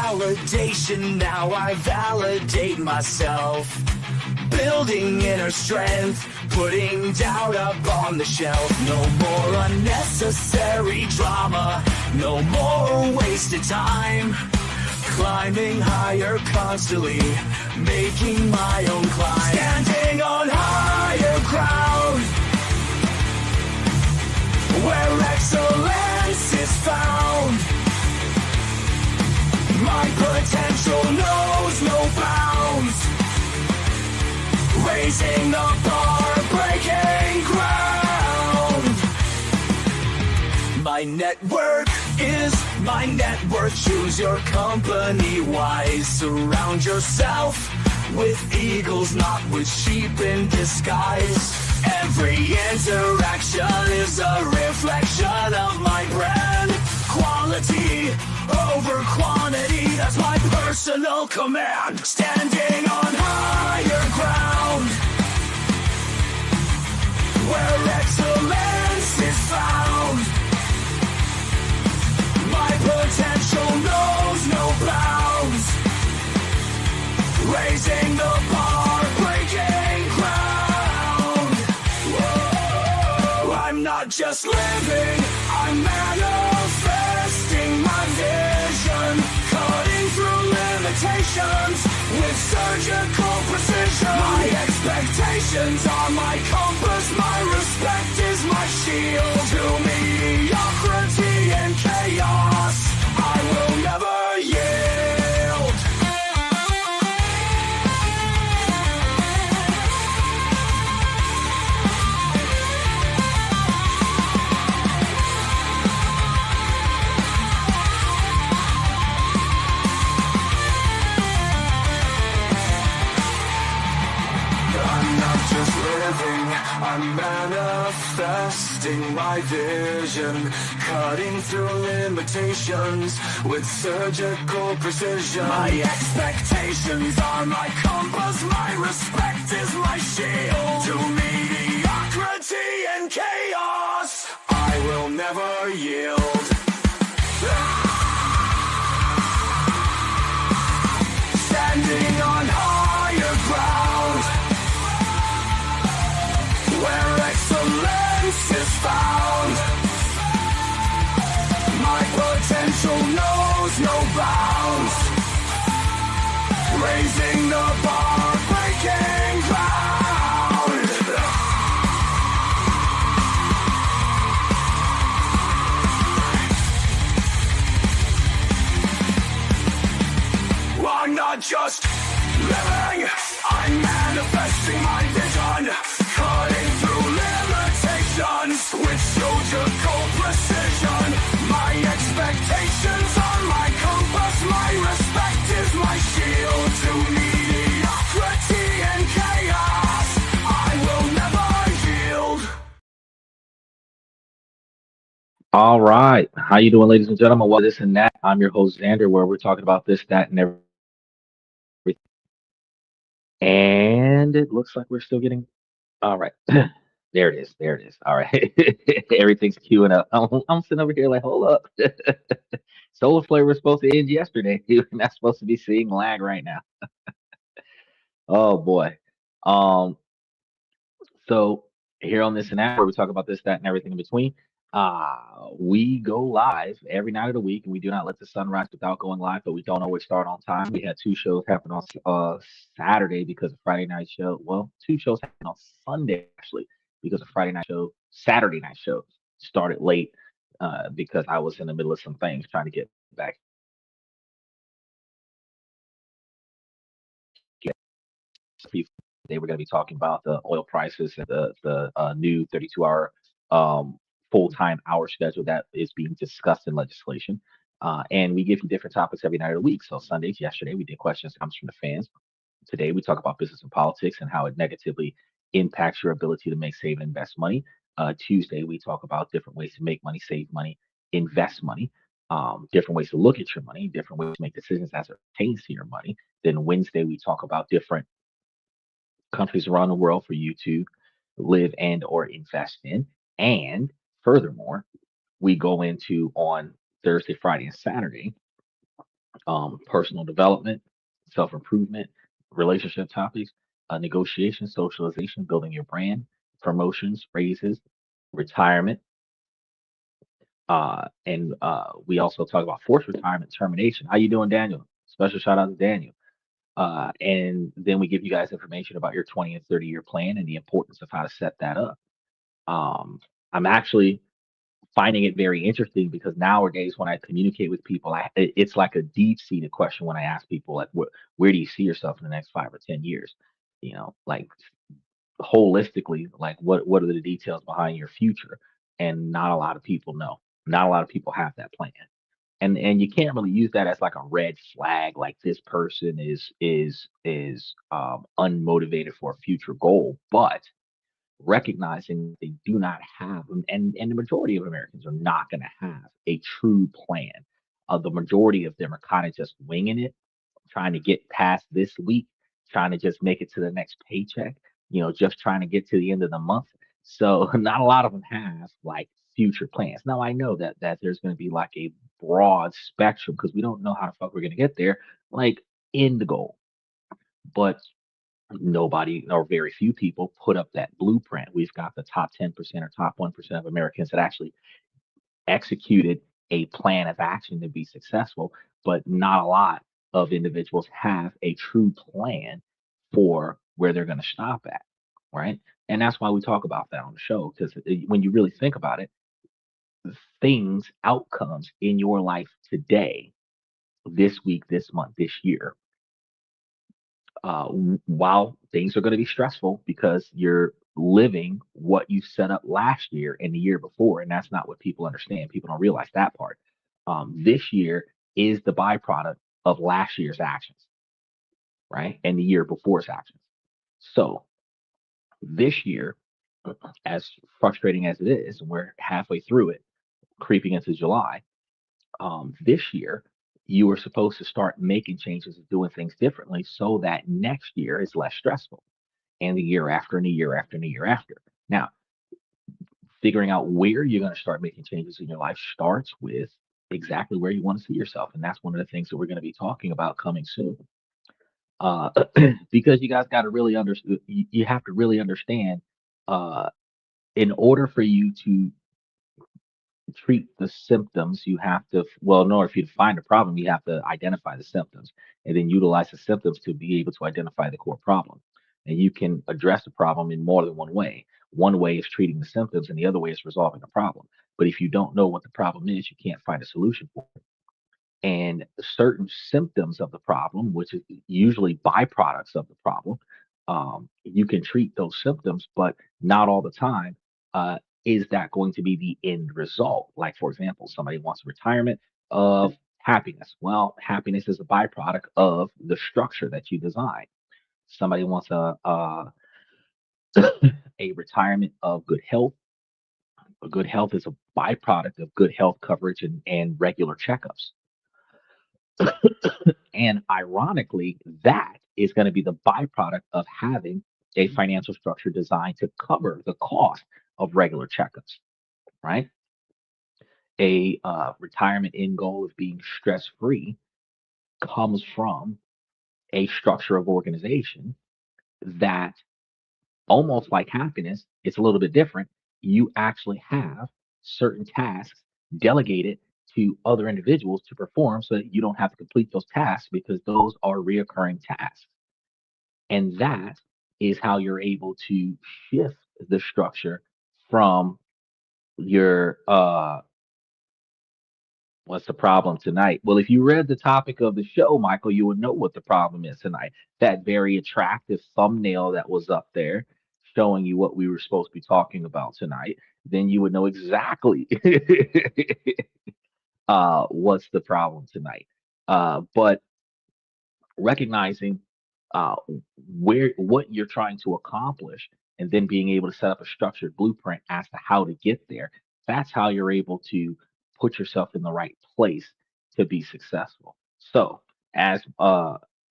validation, now I validate myself. Building inner strength, putting doubt up on the shelf. No more unnecessary drama, no more wasted time. Climbing higher constantly, making my own climb. Standing on higher ground, where excellence is found. My potential knows no bounds. Raising the bar, breaking ground. My network is my net worth. Choose your company wise. Surround yourself with eagles, not with sheep in disguise. Every interaction is a reflection of my brand. Quality over quantity, that's my personal command. Standing on higher ground, where excellence is found. My potential knows no bounds. Raising the bar, breaking ground. Whoa. I'm not just living, I'm manifesting my vision. Cutting through limitations with surgical precision. My expectations are my compass, my respect is my shield. To mediocrity and chaos, I will never yield. I'm not just living, I'm manifesting my vision. Cutting through limitations with surgical precision. My expectations are my compass, my respect is my shield. To mediocrity and chaos, I will never yield. Standing on higher ground, where excellence is found. My potential knows no bounds. Raising the bar, breaking ground. I'm not just living, I'm manifesting my vision. Cutting through limitations with surgical precision. My expectations are my compass, my respect is my shield. To mediocrity and chaos, I will never yield. All right. How you doing, ladies and gentlemen? Well, this and that. I'm your host, Xander, where we're talking about this, that, and everything. And it looks like we're still getting. All right. There it is. There it is. All right. Everything's queuing up. I'm sitting over here like, hold up. Solar Flare was supposed to end yesterday. We're not supposed to be seeing lag right now. Oh boy. Um, So here on this and that, where we talk about this, that, and everything in between, we go live every night of the week, and we do not let the sun rise without going live. But we don't always start on time. We had two shows happen on Saturday because of Friday night show. Well, two shows happened on Sunday actually because of Friday night show. Saturday night show started late because I was in the middle of some things trying to get back. They were going to be talking about the oil prices and the new 32-hour full-time hour schedule that is being discussed in legislation. And we give you different topics every night of the week. So Sundays, yesterday, we did questions that comes from the fans. Today, we talk about business and politics and how it negatively impacts your ability to make, save, and invest money. Tuesday, we talk about different ways to make money, save money, invest money, different ways to look at your money, different ways to make decisions as it pertains to your money. Then Wednesday, we talk about different countries around the world for you to live and or invest in. And furthermore, we go into on Thursday, Friday, and Saturday personal development, self improvement, relationship topics, negotiation, socialization, building your brand, promotions, raises, retirement. And we also talk about forced retirement termination. How you doing, Daniel? Special shout out to Daniel. And then we give you guys information about your 20 and 30-year plan and the importance of how to set that up. Um, I'm actually finding it very interesting because nowadays when I communicate with people, it's like a deep-seated question when I ask people like, where do you see yourself in the next 5 or 10 years? Like holistically, like what are the details behind your future? And not a lot of people know. Not a lot of people have that plan. And you can't really use that as like a red flag, like this person is unmotivated for a future goal, but recognizing they do not have, and the majority of Americans are not going to have a true plan. The majority of them are kind of just winging it, trying to get past this week, trying to just make it to the next paycheck, just trying to get to the end of the month. So not a lot of them have like future plans. Now I know that there's going to be like a broad spectrum because we don't know how the fuck we're going to get there, like in the goal. But nobody or very few people put up that blueprint. We've got the top 10% or top 1% of Americans that actually executed a plan of action to be successful, but not a lot of individuals have a true plan for where they're going to stop at, right? And that's why we talk about that on the show, because when you really think about it, things, outcomes in your life today, this week, this month, this year, while things are going to be stressful because you're living what you set up last year and the year before, and that's not what people understand. People don't realize that part. This year is the byproduct of last year's actions, right? And the year before's actions. So this year, as frustrating as it is, and we're halfway through it, creeping into July, this year, you are supposed to start making changes and doing things differently so that next year is less stressful and the year after and the year after and the year after. Now, figuring out where you're going to start making changes in your life starts with exactly where you want to see yourself. And that's one of the things that we're going to be talking about coming soon. Uh, because you guys got to really understand, you have to really understand uh, in order for you to treat the symptoms, you have to, well, in order for you to find a problem, you have to identify the symptoms and then utilize the symptoms to be able to identify the core problem. And you can address the problem in more than one way. One way is treating the symptoms, and the other way is resolving the problem. But if you don't know what the problem is, you can't find a solution for it. And certain symptoms of the problem, which is usually byproducts of the problem, you can treat those symptoms, but not all the time. Is that going to be the end result? Like, for example, somebody wants retirement of happiness. Well, happiness is a byproduct of the structure that you design. Somebody wants a retirement of good health. Good health is a byproduct of good health coverage and regular checkups. And ironically, that is going to be the byproduct of having a financial structure designed to cover the cost of regular checkups, right? A retirement end goal of being stress free comes from a structure of organization that, almost like happiness, it's a little bit different. You actually have certain tasks delegated to other individuals to perform so that you don't have to complete those tasks because those are reoccurring tasks. And that is how you're able to shift the structure from your what's the problem tonight? Well, if you read the topic of the show, Michael, you would know what the problem is tonight. That very attractive thumbnail that was up there showing you what we were supposed to be talking about tonight, then you would know exactly what's the problem tonight. But recognizing uh, where what you're trying to accomplish and then being able to set up a structured blueprint as to how to get there, that's how you're able to put yourself in the right place to be successful. So as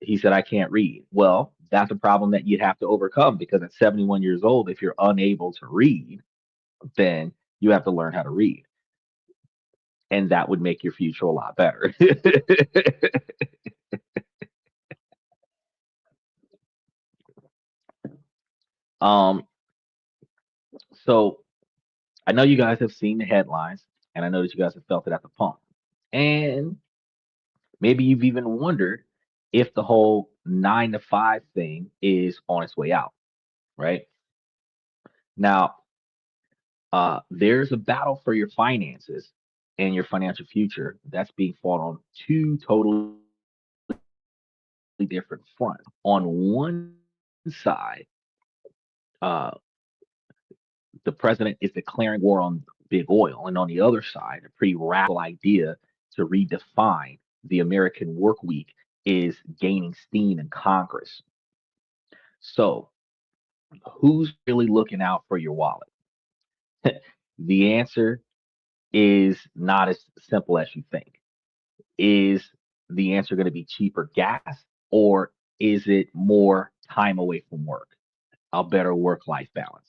he said, I can't read. Well, that's a problem that you'd have to overcome because at 71 years old, if you're unable to read, then you have to learn how to read. and that would make your future a lot better. um, so I know you guys have seen the headlines, and I know that you guys have felt it at the pump. And maybe you've even wondered if the whole 9 to 5 thing is on its way out, right? Now, there's a battle for your finances and your financial future that's being fought on two totally different fronts. On one side, uh, the president is declaring war on big oil, and on the other side, a pretty radical idea to redefine the American work week is gaining steam in Congress. So, who's really looking out for your wallet? The answer is not as simple as you think. Is the answer going to be cheaper gas, or is it more time away from work, a better work life balance?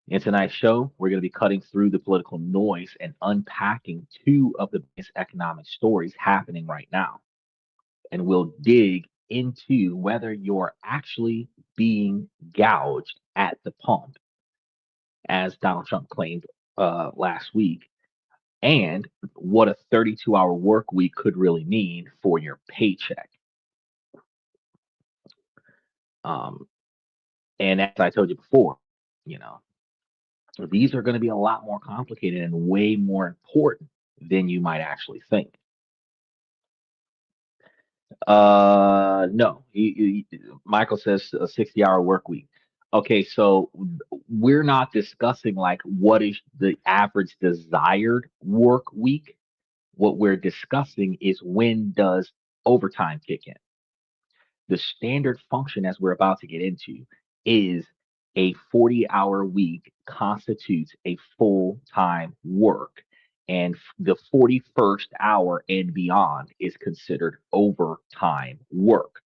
In tonight's show, we're going to be cutting through the political noise and unpacking two of the biggest economic stories happening right now. And we'll dig into whether you're actually being gouged at the pump, as Donald Trump claimed last week, and what a 32-hour work week could really mean for your paycheck. Um, and as I told you before, you know, these are going to be a lot more complicated and way more important than you might actually think. No, Michael says a 60-hour work week. Okay, so we're not discussing like what is the average desired work week. What we're discussing is when does overtime kick in. The standard function, as we're about to get into, is a 40-hour week constitutes a full time work. And the 41st hour and beyond is considered overtime work.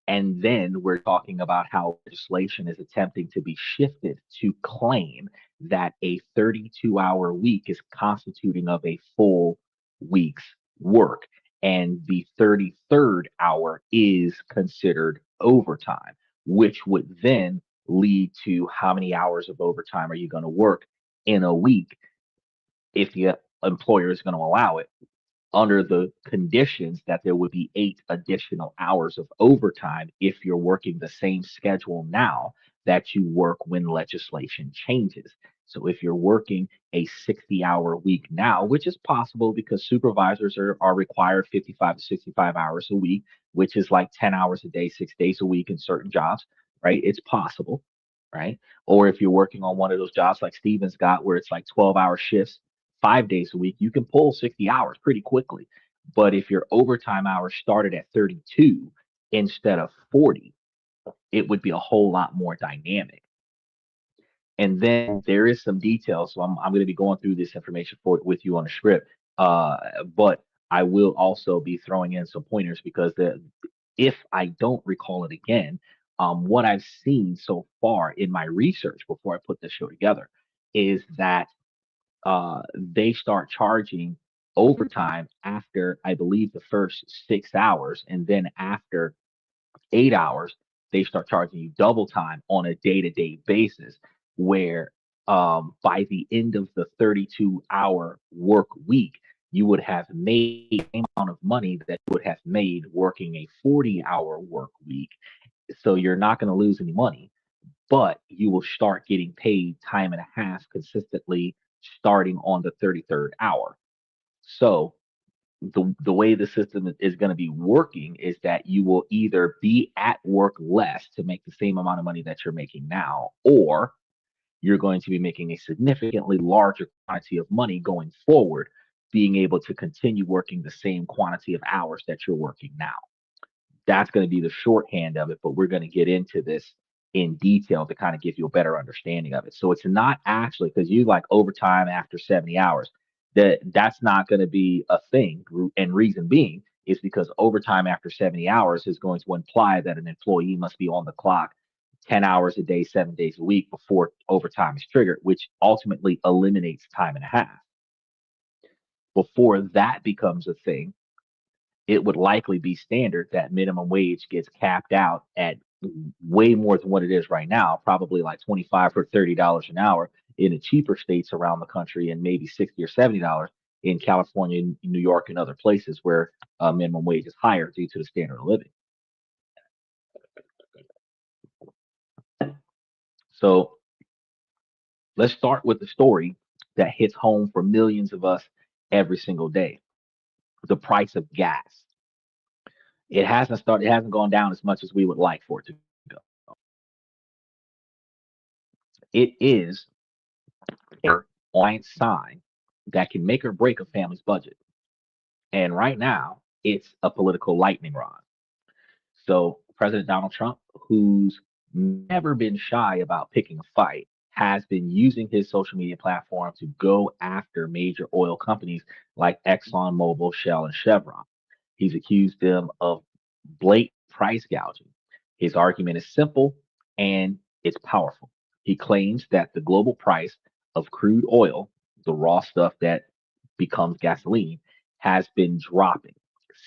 And then we're talking about how legislation is attempting to be shifted to claim that a 32-hour week is constituting of a full week's work. And the 33rd hour is considered overtime, which would then lead to how many hours of overtime are you going to work in a week if the employer is going to allow it, under the conditions that there would be 8 additional hours of overtime if you're working the same schedule now that you work when legislation changes. So if you're working a 60-hour week now, which is possible because supervisors are required 55 to 65 hours a week, which is like 10 hours a day, 6 days a week in certain jobs, right? It's possible, right? Or if you're working on one of those jobs like Steven's got, where it's like 12-hour shifts 5 days a week, you can pull 60 hours pretty quickly. But if your overtime hours started at 32 instead of 40, it would be a whole lot more dynamic. And then there is some details. So I'm going to be going through this information with you on the script. But I will also be throwing in some pointers because if I don't recall it again, what I've seen so far in my research before I put this show together is that they start charging overtime after, I believe, the first 6 hours. And then after 8 hours, they start charging you double time on a day to day basis, where by the end of the 32-hour work week, you would have made the same amount of money that you would have made working a 40-hour work week. So you're not going to lose any money, but you will start getting paid time and a half consistently starting on the 33rd hour. So the way the system is going to be working is that you will either be at work less to make the same amount of money that you're making now, or you're going to be making a significantly larger quantity of money going forward, being able to continue working the same quantity of hours that you're working now. That's going to be the shorthand of it, but we're going to get into this in detail to kind of give you a better understanding of it. So it's not actually, because you like overtime after 70 hours, that's not going to be a thing. And reason being is because overtime after 70 hours is going to imply that an employee must be on the clock 10 hours a day, 7 days a week before overtime is triggered, which ultimately eliminates time and a half. Before that becomes a thing, it would likely be standard that minimum wage gets capped out at way more than what it is right now, probably like 25 or $30 an hour in the cheaper states around the country, and maybe 60 or $70 in California, New York, and other places where minimum wage is higher due to the standard of living. So let's start with the story that hits home for millions of us every single day: the price of gas. It hasn't gone down as much as we would like for it to go. It is a blind sign that can make or break a family's budget. And right now, it's a political lightning rod. So President Donald Trump, who's never been shy about picking a fight, has been using his social media platform to go after major oil companies like ExxonMobil, Shell, and Chevron. He's accused them of blatant price gouging. His argument is simple and it's powerful. He claims that the global price of crude oil, the raw stuff that becomes gasoline, has been dropping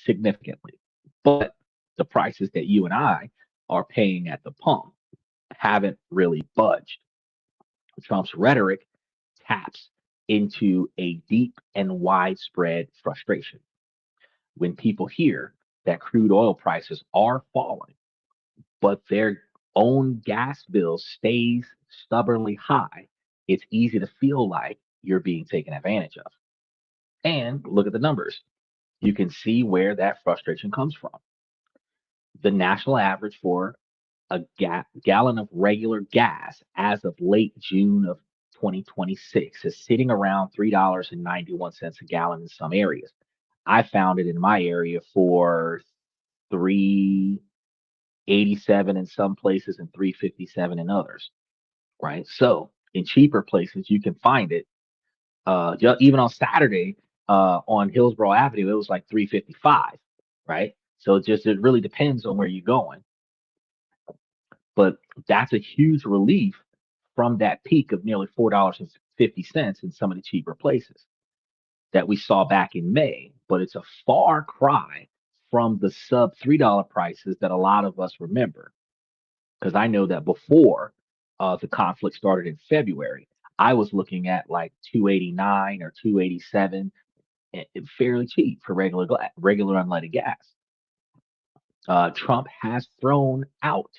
significantly. But the prices that you and I are paying at the pump haven't really budged. Trump's rhetoric taps into a deep and widespread frustration. When people hear that crude oil prices are falling, but their own gas bill stays stubbornly high, it's easy to feel like you're being taken advantage of. And look at the numbers. You can see where that frustration comes from. The national average for a gallon of regular gas as of late June of 2026 is sitting around $3.91 a gallon in some areas. I found it in my area for 3.87 in some places and 3.57 in others, right? So in cheaper places, you can find it. Even on Saturday on Hillsborough Avenue, it was like 3.55, right? So it really depends on where you're going. But that's a huge relief from that peak of nearly $4.50 in some of the cheaper places that we saw back in May. But it's a far cry from the sub $3 prices that a lot of us remember. Because I know that before the conflict started in February, I was looking at like 289 or 287, fairly cheap for regular unleaded gas. Trump has thrown out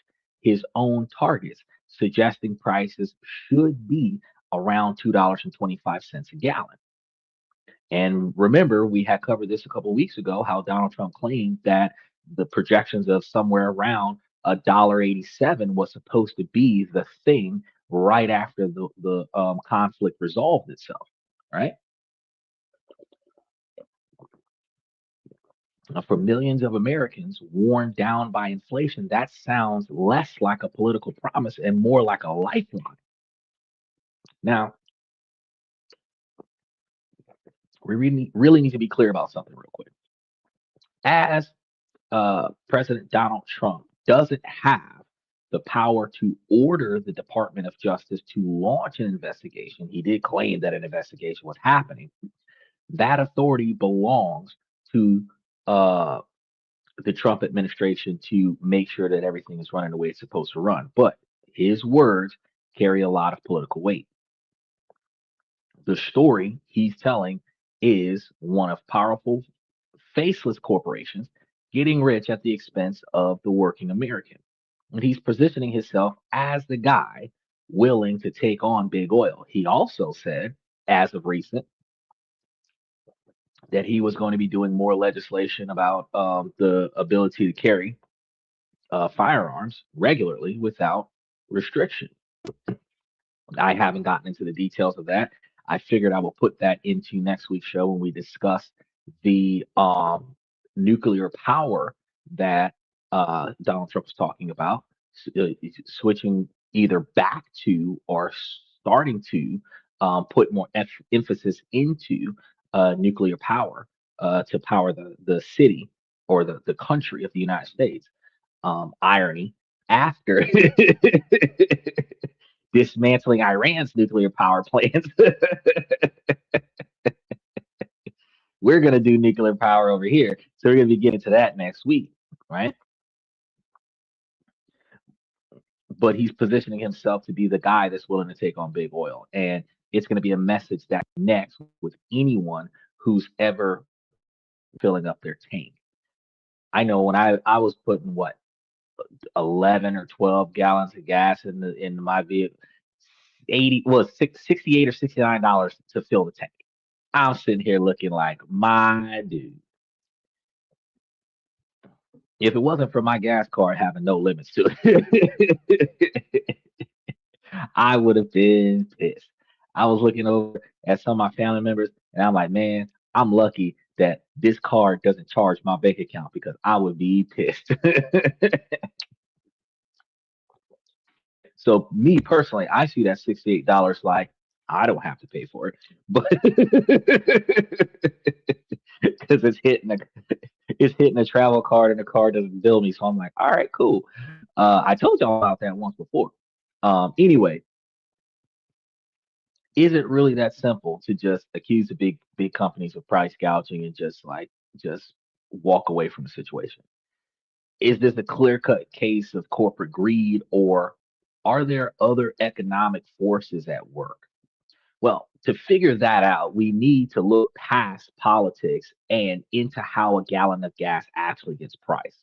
his own targets, suggesting prices should be around $2.25 a gallon. And remember, we had covered this a couple of weeks ago how Donald Trump claimed that the projections of somewhere around $1.87 was supposed to be the thing right after the conflict resolved itself, right? For millions of Americans worn down by inflation, that sounds less like a political promise and more like a lifeline. Now, we really need to be clear about something real quick. As President Donald Trump doesn't have the power to order the Department of Justice to launch an investigation, he did claim that an investigation was happening. That authority belongs to the Trump administration to make sure that everything is running the way it's supposed to run. But his words carry a lot of political weight. The story he's telling is one of powerful, faceless corporations getting rich at the expense of the working American. And he's positioning himself as the guy willing to take on big oil. He also said, as of recent, that he was going to be doing more legislation about the ability to carry firearms regularly without restriction. I haven't gotten into the details of that. I figured I will put that into next week's show when we discuss the nuclear power that Donald Trump was talking about, switching either back to or starting to put more emphasis into nuclear power to power the city or the country of the United States. Irony after dismantling Iran's nuclear power plants. we're going to do nuclear power over here. So we're going to be getting to that next week, right? But he's positioning himself to be the guy that's willing to take on big oil. And it's going to be a message that connects with anyone who's ever filling up their tank. I know when I was putting what 11 or 12 gallons of gas in my vehicle, 68 or $69 to fill the tank. I'm sitting here looking like my dude. If it wasn't for my gas card having no limits to it, I would have been pissed. I was looking over at some of my family members, and I'm like, man, I'm lucky that this card doesn't charge my bank account because I would be pissed. So me personally, I see that $68 like I don't have to pay for it, but because it's hitting a travel card and the card doesn't bill me. So I'm like, all right, cool. I told y'all about that once before. Anyway, is it really that simple to just accuse the big companies of price gouging and just walk away from the situation? Is this a clear cut case of corporate greed, or are there other economic forces at work? Well, to figure that out, we need to look past politics and into how a gallon of gas actually gets priced.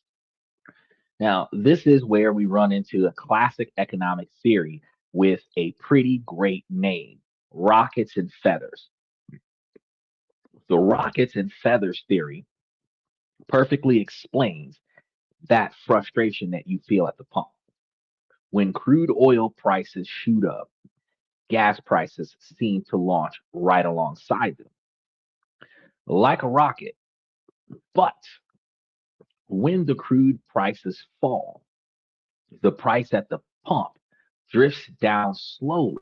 Now, this is where we run into a classic economic theory with a pretty great name: rockets and feathers. The rockets and feathers theory perfectly explains that frustration that you feel at the pump. When crude oil prices shoot up, gas prices seem to launch right alongside them, like a rocket. But when the crude prices fall, the price at the pump drifts down slowly,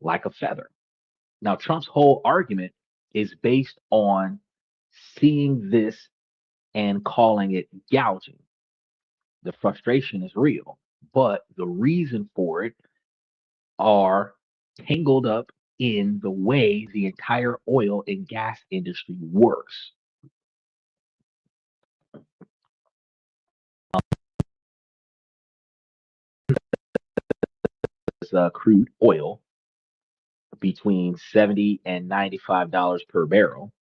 like a feather. Now, Trump's whole argument is based on seeing this and calling it gouging. The frustration is real, but the reason for it are tangled up in the way the entire oil and gas industry works. Crude oil between 70 and $95 per barrel.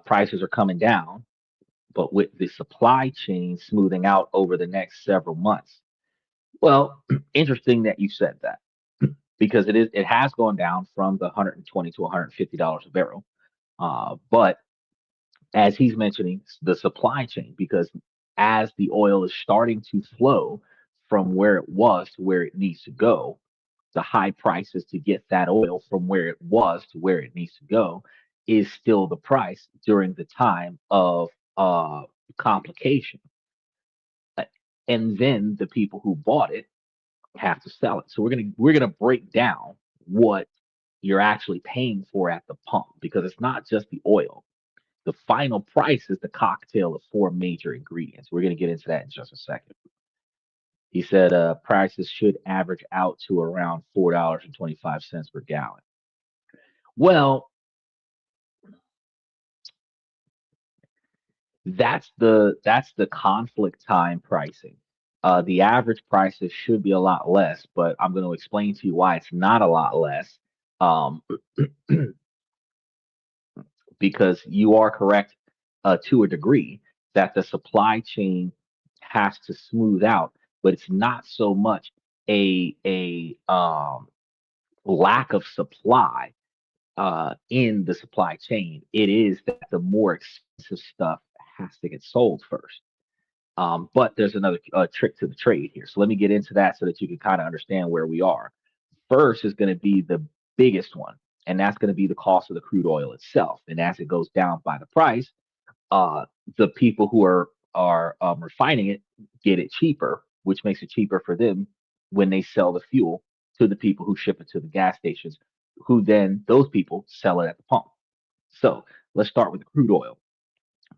Prices are coming down, but with the supply chain smoothing out over the next several months. Well, interesting that you said that, because it has gone down from the 120 to $150 a barrel. But as he's mentioning, the supply chain, because as the oil is starting to flow from where it was to where it needs to go, the high prices to get that oil from where it was to where it needs to go is still the price during the time of complication. Uh, And then the people who bought it have to sell it. So we're gonna break down what you're actually paying for at the pump, because it's not just the oil. The final price is the cocktail of four major ingredients. We're going to get into that in just a second. He said prices should average out to around $4.25 per gallon. Well, that's the conflict time pricing. The average prices should be a lot less, but I'm going to explain to you why it's not a lot less. Um, because you are correct to a degree that the supply chain has to smooth out, but it's not so much a lack of supply in the supply chain. It is that the more expensive stuff has to get sold first. But there's another trick to the trade here. So let me get into that so that you can kind of understand where we are. First is going to be the biggest one, and that's going to be the cost of the crude oil itself. And as it goes down by the price, uh, the people who are refining it get it cheaper, which makes it cheaper for them when they sell the fuel to the people who ship it to the gas stations, who then those people sell it at the pump. So let's start with the crude oil.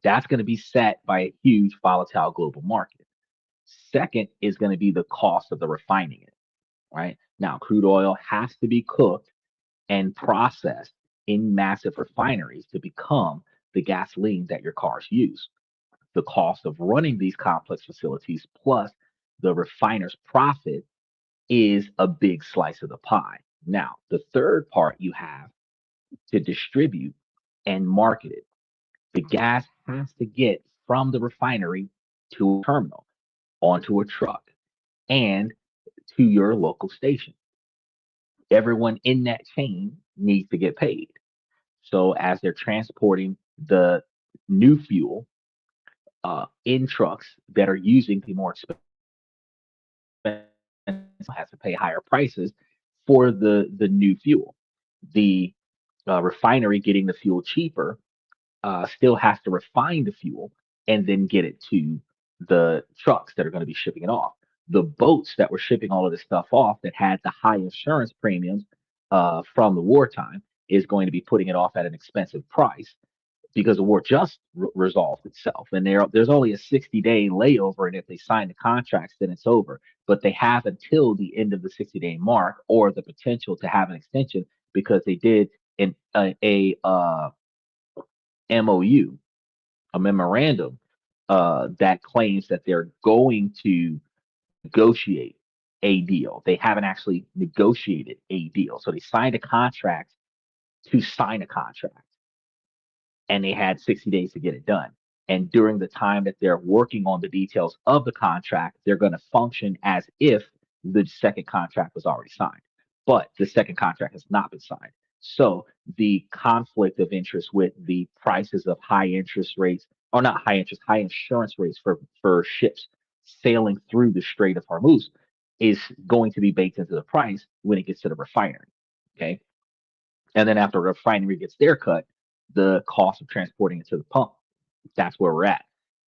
That's going to be set by a huge volatile global market. Second is going to be the cost of the refining it, right? Now, crude oil has to be cooked and processed in massive refineries to become the gasoline that your cars use. The cost of running these complex facilities plus the refiner's profit is a big slice of the pie. Now, the third part you have to distribute and market it. The gas has to get from the refinery to a terminal, onto a truck, and to your local station. Everyone in that chain needs to get paid. So as they're transporting the new fuel in trucks that are using the more expensive, has to pay higher prices for the new fuel. The refinery getting the fuel cheaper still has to refine the fuel and then get it to the trucks that are going to be shipping it off. The boats that were shipping all of this stuff off that had the high insurance premiums from the wartime is going to be putting it off at an expensive price because the war just resolved itself. And there's only a 60-day layover. And if they sign the contracts, then it's over. But they have until the end of the 60-day mark or the potential to have an extension because they did a MOU, a memorandum that claims that they're going to negotiate a deal. They haven't actually negotiated a deal. So they signed a contract to sign a contract, and they had 60 days to get it done. And during the time that they're working on the details of the contract, they're going to function as if the second contract was already signed. But the second contract has not been signed. So the conflict of interest with the prices of high interest rates, or not high interest, high insurance rates for ships sailing through the Strait of Hormuz is going to be baked into the price when it gets to the refinery. Okay. And then after a refinery gets their cut, the cost of transporting it to the pump. That's where we're at.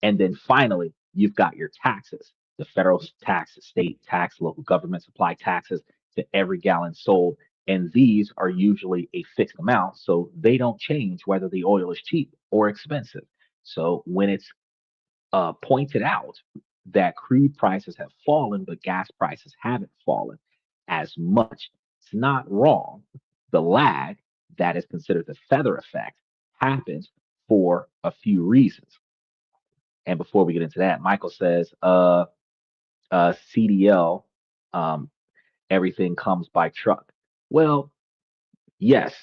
And then finally, you've got your taxes, the federal tax, the state tax, local government supply taxes to every gallon sold. And these are usually a fixed amount. So they don't change whether the oil is cheap or expensive. So when it's pointed out that crude prices have fallen, but gas prices haven't fallen as much, it's not wrong. The lag, that is considered the feather effect, happens for a few reasons. And before we get into that, Michael says, CDL, um, everything comes by truck. Well, yes,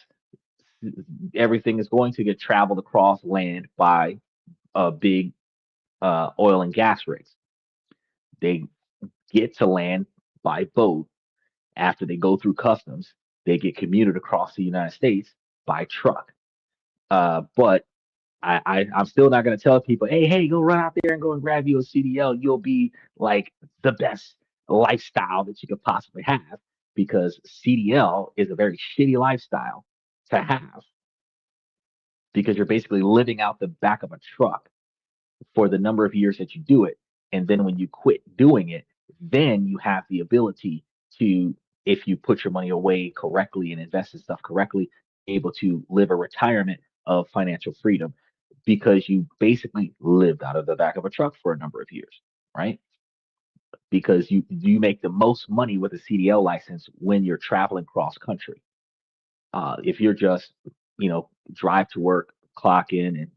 everything is going to get traveled across land by big oil and gas rigs. They get to land by boat after they go through customs. They get commuted across the United States by truck. But I'm still not going to tell people, hey, go run out there and go and grab you a CDL. You'll be like the best lifestyle that you could possibly have because CDL is a very shitty lifestyle to have because you're basically living out the back of a truck for the number of years that you do it. And then when you quit doing it, then you have the ability to, if you put your money away correctly and invest in stuff correctly, able to live a retirement of financial freedom because you basically lived out of the back of a truck for a number of years, right? Because you make the most money with a CDL license when you're traveling cross country. If you're just, drive to work, clock in, and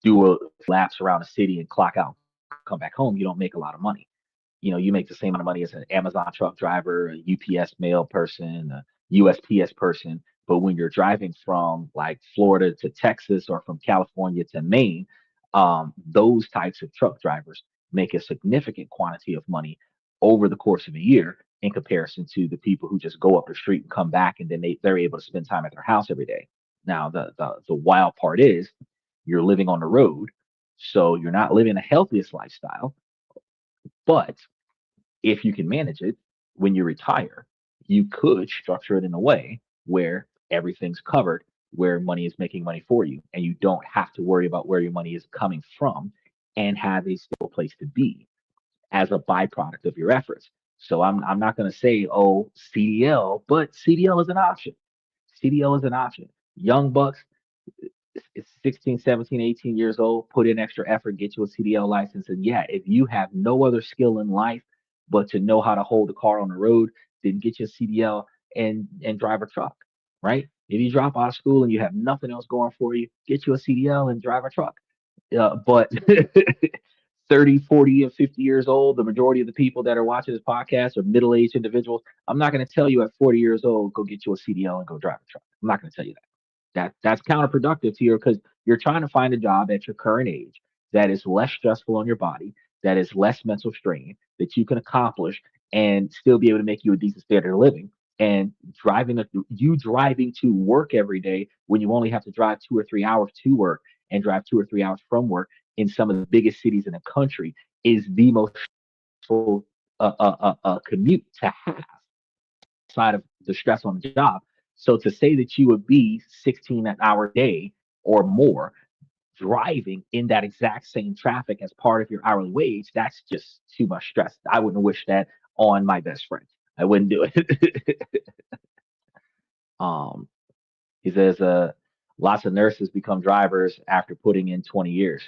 do a laps around the city and clock out, come back home, you don't make a lot of money. You make the same amount of money as an Amazon truck driver, a UPS mail person, a USPS person. But when you're driving from like Florida to Texas or from California to Maine, those types of truck drivers make a significant quantity of money over the course of a year in comparison to the people who just go up the street and come back and then they're able to spend time at their house every day. Now, the wild part is you're living on the road, so you're not living the healthiest lifestyle. But if you can manage it when you retire, you could structure it in a way where everything's covered, where money is making money for you, and you don't have to worry about where your money is coming from and have a stable place to be as a byproduct of your efforts. So I'm not going to say, oh, CDL, but CDL is an option. CDL is an option. Young bucks, it's 16, 17, 18 years old, put in extra effort, get you a CDL license. And yeah, if you have no other skill in life but to know how to hold a car on the road, then get your CDL and drive a truck, right? If you drop out of school and you have nothing else going for you, get you a CDL and drive a truck. But 30, 40, and 50 years old, the majority of the people that are watching this podcast are middle-aged individuals. I'm not going to tell you at 40 years old, go get you a CDL and go drive a truck. I'm not going to tell you that. That's counterproductive to you because you're trying to find a job at your current age that is less stressful on your body, that is less mental strain, that you can accomplish and still be able to make you a decent standard of living. And driving to work every day when you only have to drive 2 or 3 hours to work and drive 2 or 3 hours from work in some of the biggest cities in the country is the most stressful commute to have side of the stress on the job. So to say that you would be 16 an hour a day or more driving in that exact same traffic as part of your hourly wage, that's just too much stress. I wouldn't wish that on my best friend. I wouldn't do it. um, he says, lots of nurses become drivers after putting in 20 years.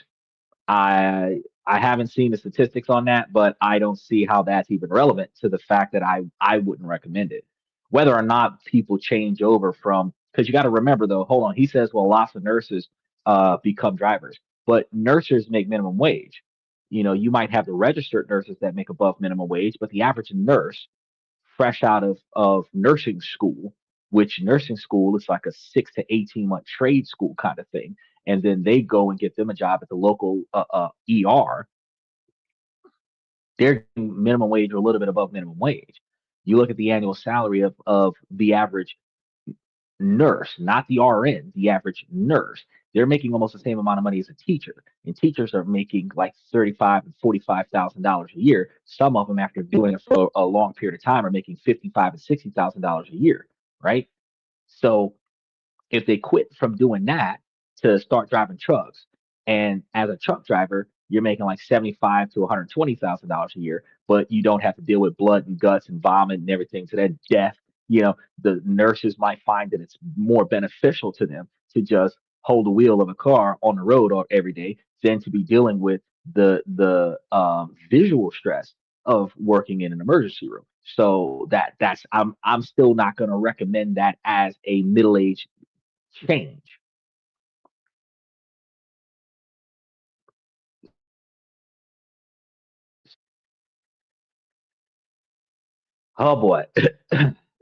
I haven't seen the statistics on that, but I don't see how that's even relevant to the fact that I wouldn't recommend it. Whether or not people change over from, because you got to remember though, hold on, he says, well, lots of nurses become drivers, but nurses make minimum wage. You might have the registered nurses that make above minimum wage, but the average nurse fresh out of nursing school, which nursing school is like a 6 to 18 month trade school kind of thing. And then they go and get them a job at the local ER. They're getting minimum wage or a little bit above minimum wage. You look at the annual salary of the average nurse, not the RN, the average nurse. They're making almost the same amount of money as a teacher, and teachers are making like 35 and $45,000 a year. Some of them, after doing it for a long period of time, are making 55 and $60,000 a year, right? So if they quit from doing that to start driving trucks, and as a truck driver, you're making like 75 to $120,000 a year, but you don't have to deal with blood and guts and vomit and everything to that death. The nurses might find that it's more beneficial to them to just hold the wheel of a car on the road every day than to be dealing with the visual stress of working in an emergency room. So I'm still not going to recommend that as a middle aged change. Oh boy.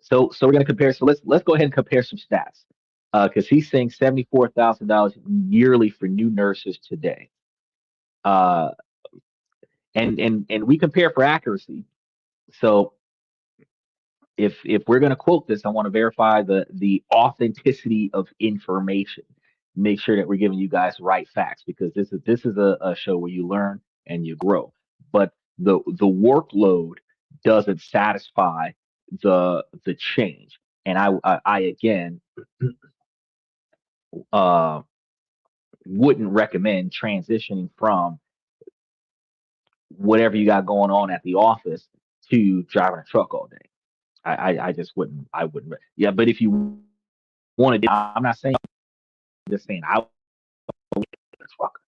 So we're gonna compare. So let's go ahead and compare some stats. Because he's saying $74,000 yearly for new nurses today. Uh, and we compare for accuracy. So if we're gonna quote this, I want to verify the authenticity of information. Make sure that we're giving you guys right facts because this is a show where you learn and you grow. But the workload doesn't satisfy the change. And I again uh, wouldn't recommend transitioning from whatever you got going on at the office to driving a truck all day. I just wouldn't. I wouldn't. Yeah, but if you want to, I'm not saying. I'm just saying I would be a trucker.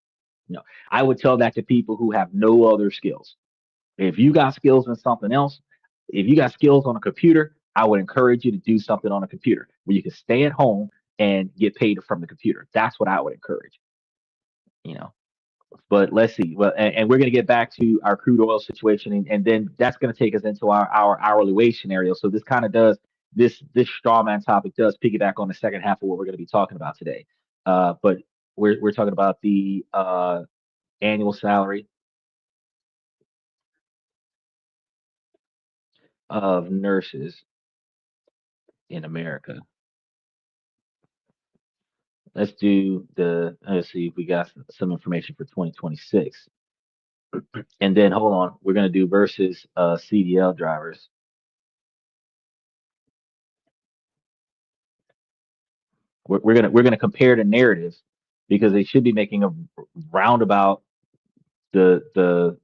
I would tell that to people who have no other skills. If you got skills in something else, if you got skills on a computer, I would encourage you to do something on a computer where you can stay at home and get paid from the computer. That's what I would encourage. You know, but let's see. Well, and we're going to get back to our crude oil situation, and then that's going to take us into our hourly wage scenario. So this kind of does this straw man topic does piggyback on the second half of what we're going to be talking about today. But we're talking about the annual salary of nurses in America. Let's see if we got some information for 2026. And then hold on, we're gonna do versus CDL drivers. We're gonna compare the narratives because they should be making a roundabout the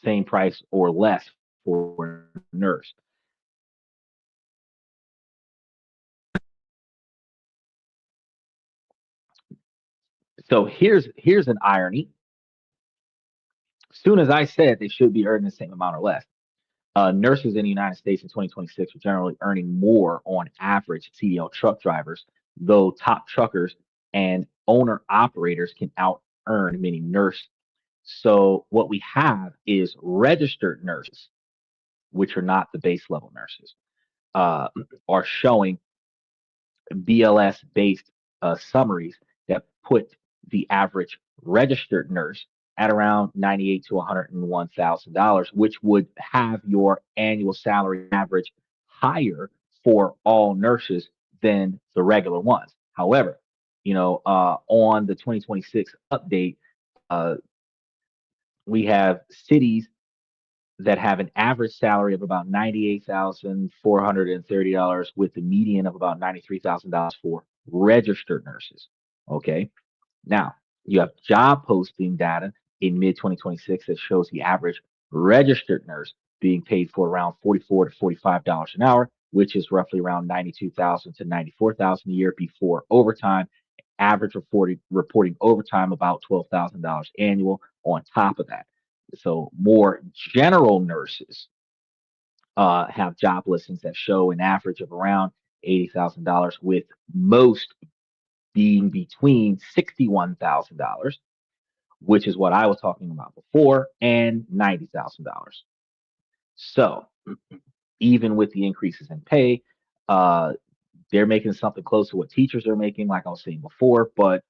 same price or less for a nurse. So here's an irony. As soon as I said they should be earning the same amount or less, nurses in the United States in 2026 are generally earning more on average CDL truck drivers though top truckers and owner operators can out earn many nurses. So what we have is registered nurses, which are not the base level nurses, uh, are showing BLS based summaries that put the average registered nurse at around 98 to $101,000, which would have your annual salary average higher for all nurses than the regular ones. However, on the 2026 update, uh, we have cities that have an average salary of about $98,430 with the median of about $93,000 for registered nurses. Okay. Now, you have job posting data in mid 2026 that shows the average registered nurse being paid for around $44 to $45 an hour, which is roughly around 92,000 to 94,000 a year before overtime. Average reporting overtime about $12,000 annual on top of that. So more general nurses have job listings that show an average of around $80,000, with most being between $61,000, which is what I was talking about before, and $90,000. So even with the increases in pay, uh, they're making something close to what teachers are making, like I was saying before, but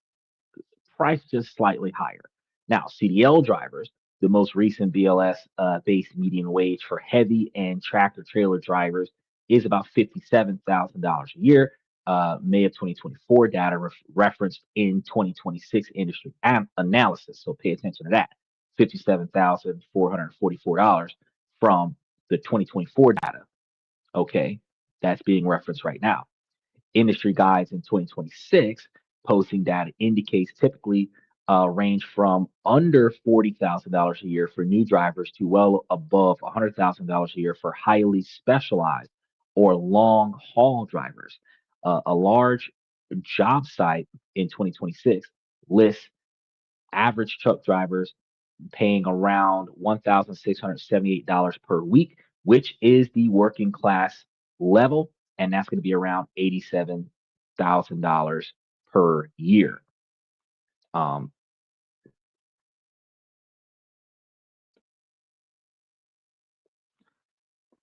price just slightly higher. Now, CDL drivers, the most recent BLS based median wage for heavy and tractor trailer drivers is about $57,000 a year. May of 2024 data referenced in 2026 industry analysis. So pay attention to that. $57,444 from the 2024 data. Okay, that's being referenced right now. Industry guides in 2026 posting data indicates typically range from under $40,000 a year for new drivers to well above $100,000 a year for highly specialized or long haul drivers. A large job site in 2026 lists average truck drivers paying around $1,678 per week, which is the working class level, and that's going to be around $87,000 per year. Um,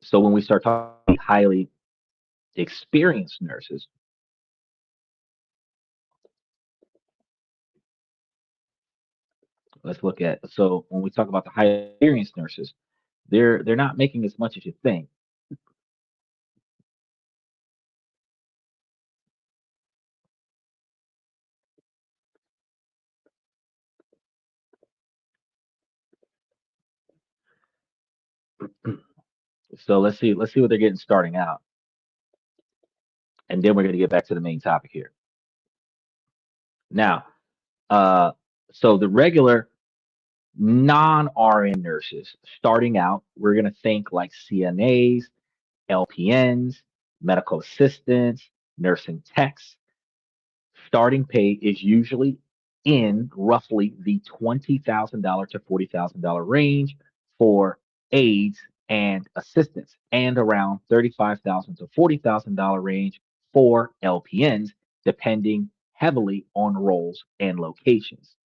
so when we start talking highly experienced nurses, let's look at, so when we talk about the highly experienced nurses, they're not making as much as you think. So let's see what they're getting starting out, and then we're going to get back to the main topic here. Now, uh, so the regular non-RN nurses starting out, we're going to think like CNAs, LPNs, medical assistants, nursing techs. Starting pay is usually in roughly the $20,000 to $40,000 range for aides and assistants, and around $35,000 to $40,000 range for LPNs, depending heavily on roles and locations.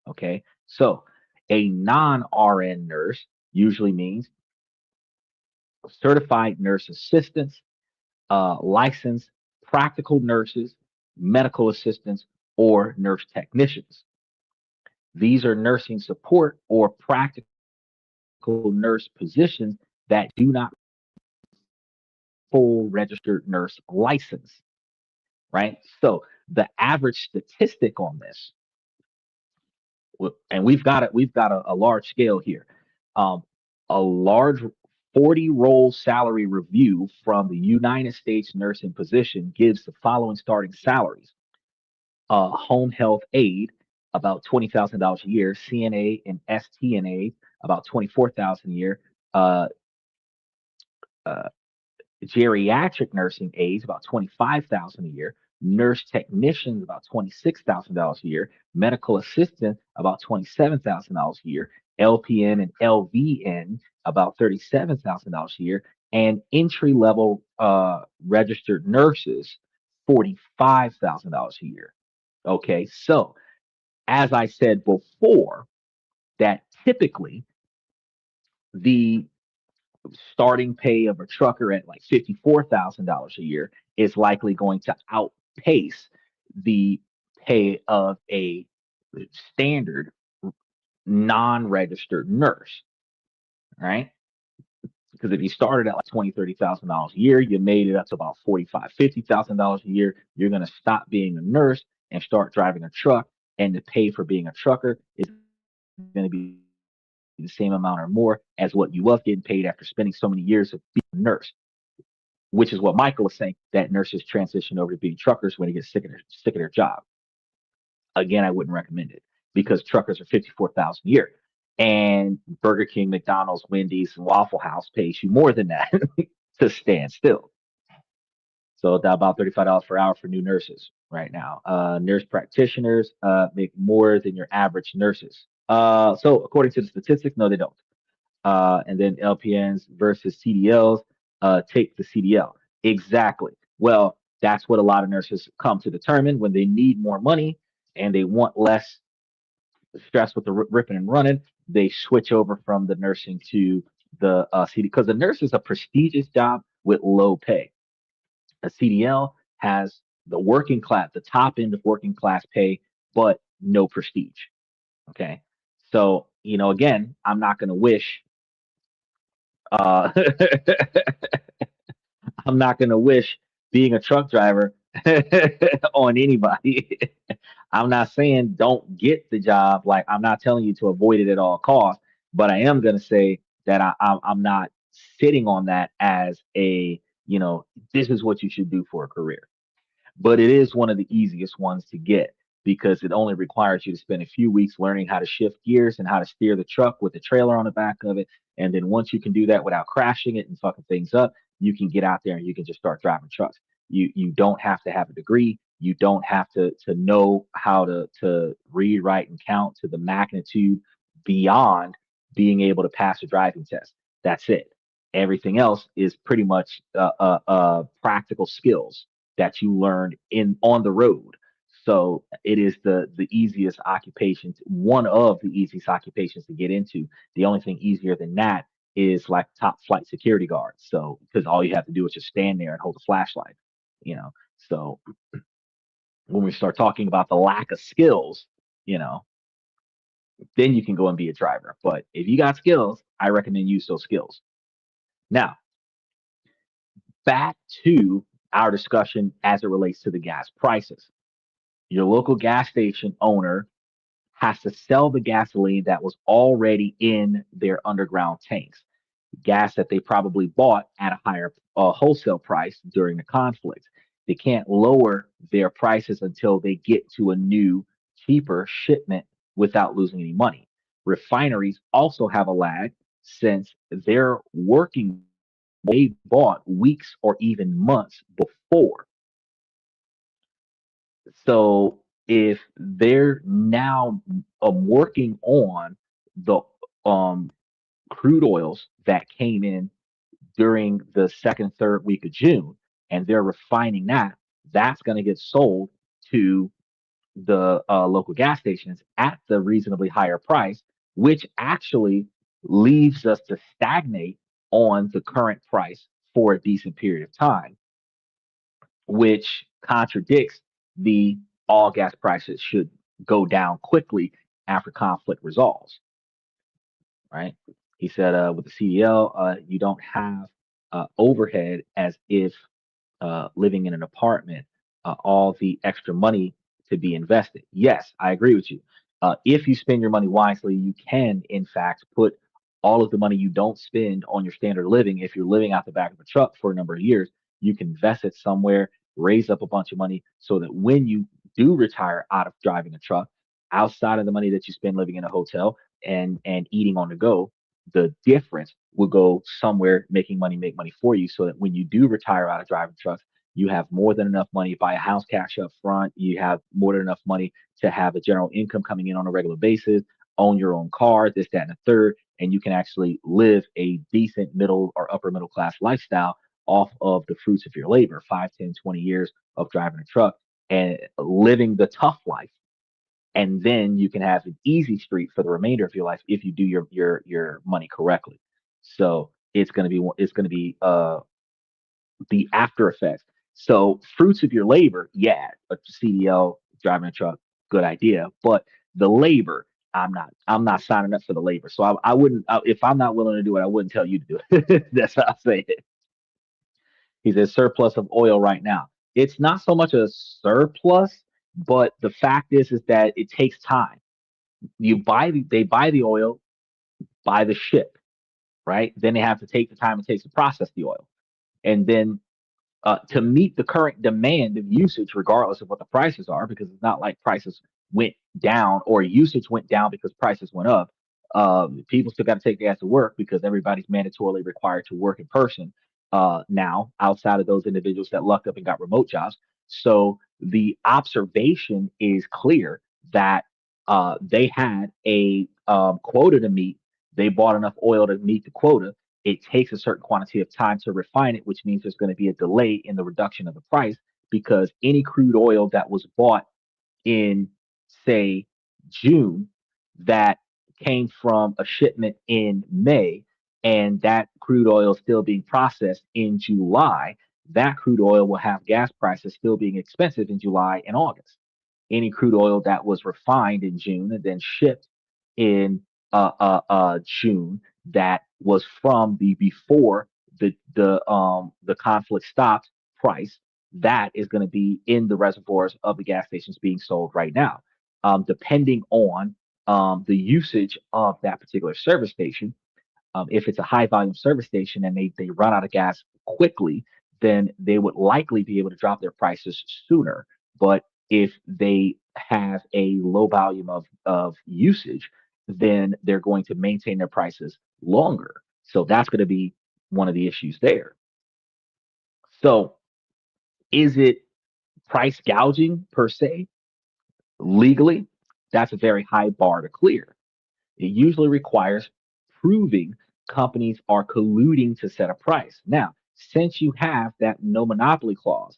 Okay, so a non-RN nurse usually means certified nurse assistants, licensed practical nurses, medical assistants, or nurse technicians. These are nursing support or practical nurse positions that do not full registered nurse license, right? So the average statistic on this, and we've got a large scale here. Um, a large 40 role salary review from the United States nursing position gives the following starting salaries. Home health aide, about $20,000 a year. CNA and STNA, about 24,000 a year. Uh, uh, Geriatric nursing aides, about 25,000 a year. Nurse technicians, about $26,000 a year. Medical assistant, about $27,000 a year. LPN and LVN, about $37,000 a year. And entry level registered nurses, $45,000 a year. Okay, so as I said before, that typically the starting pay of a trucker at like $54,000 a year is likely going to outpace the pay of a standard non-registered nurse, right? Because if you started at like $20,000, $30,000 a year, you made it up to about $45,000, $50,000 a year, you're going to stop being a nurse and start driving a truck. And the pay for being a trucker is going to be the same amount or more as what you was getting paid after spending so many years of being a nurse, which is what Michael is saying, that nurses transition over to being truckers when they get sick of their job. Again, I wouldn't recommend it because truckers are 54,000 a year. And Burger King, McDonald's, Wendy's, and Waffle House pays you more than that to stand still. So about $35 per hour for new nurses right now. Nurse practitioners make more than your average nurses. So according to the statistics, no, they don't. And then LPNs versus CDLs, take the CDL. Exactly. Well, that's what a lot of nurses come to determine when they need more money and they want less stress with the ripping and running. They switch over from the nursing to the CD because the nurse is a prestigious job with low pay. A CDL has the working class, the top end of working class pay, but no prestige. Okay. So, again, I'm not going to wish uh, I'm not going to wish being a truck driver on anybody. I'm not saying don't get the job. Like, I'm not telling you to avoid it at all costs, but I am going to say that I'm not sitting on that as this is what you should do for a career, but it is one of the easiest ones to get because it only requires you to spend a few weeks learning how to shift gears and how to steer the truck with the trailer on the back of it. And then once you can do that without crashing it and fucking things up, you can get out there and you can just start driving trucks. You don't have to have a degree. You don't have to know how to read, write, and count to the magnitude beyond being able to pass a driving test. That's it. Everything else is pretty much practical skills that you learned in on the road. So it is the easiest occupation, one of the easiest occupations to get into. The only thing easier than that is like top flight security guards. So because all you have to do is just stand there and hold a flashlight, you know. So when we start talking about the lack of skills, you know, then you can go and be a driver. But if you got skills, I recommend use those skills. Now, back to our discussion as it relates to the gas prices. Your local gas station owner has to sell the gasoline that was already in their underground tanks, gas that they probably bought at a higher wholesale price during the conflict. They can't lower their prices until they get to a new, cheaper shipment without losing any money. Refineries also have a lag since they're working, they bought weeks or even months before. So if they're now working on the um, crude oils that came in during the second, third week of June, and they're refining that, that's going to get sold to the local gas stations at the reasonably higher price, which actually leaves us to stagnate on the current price for a decent period of time, which contradicts the all gas prices should go down quickly after conflict resolves, right? He said with the CDL, you don't have overhead as if living in an apartment, all the extra money to be invested. Yes, I agree with you. If you spend your money wisely, you can, in fact, put all of the money you don't spend on your standard living. If you're living out the back of a truck for a number of years, you can invest it somewhere, raise up a bunch of money so that when you do retire out of driving a truck, outside of the money that you spend living in a hotel and eating on the go, the difference will go somewhere making money make money for you so that when you do retire out of driving trucks, you have more than enough money to buy a house cash up front. You have more than enough money to have a general income coming in on a regular basis, own your own car, this, that, and the third, and you can actually live a decent middle or upper middle class lifestyle off of the fruits of your labor, 5, 10, 20 years of driving a truck and living the tough life. And then you can have an easy street for the remainder of your life if you do your money correctly. So it's going to be the after effects. So fruits of your labor, yeah, a CDL, driving a truck, good idea. But the labor, I'm not signing up for the labor. So I wouldn't if I'm not willing to do it, I wouldn't tell you to do it. That's how I say it. He says surplus of oil right now. It's not so much a surplus, but the fact is that it takes time. They buy the oil by the ship, right? Then they have to take the time it takes to process the oil. And then to meet the current demand of usage, regardless of what the prices are, because it's not like prices went down or usage went down because prices went up. People still got to take their ass to work because everybody's mandatorily required to work in person now, outside of those individuals that lucked up and got remote jobs. So the observation is clear that they had a quota to meet. They bought enough oil to meet the quota. It takes a certain quantity of time to refine it, which means there's going to be a delay in the reduction of the price because any crude oil that was bought in, say, June that came from a shipment in May and that crude oil still being processed in July, that crude oil will have gas prices still being expensive in July and August. Any crude oil that was refined in June and then shipped in June that was from the before the conflict stopped price that is going to be in the reservoirs of the gas stations being sold right now. Depending on the usage of that particular service station, if it's a high volume service station and they run out of gas quickly, then they would likely be able to drop their prices sooner. But if they have a low volume of usage, then they're going to maintain their prices longer. So that's going to be one of the issues there. So is it price gouging per se legally? That's a very high bar to clear. It usually requires proving companies are colluding to set a price. Now, since you have that no monopoly clause,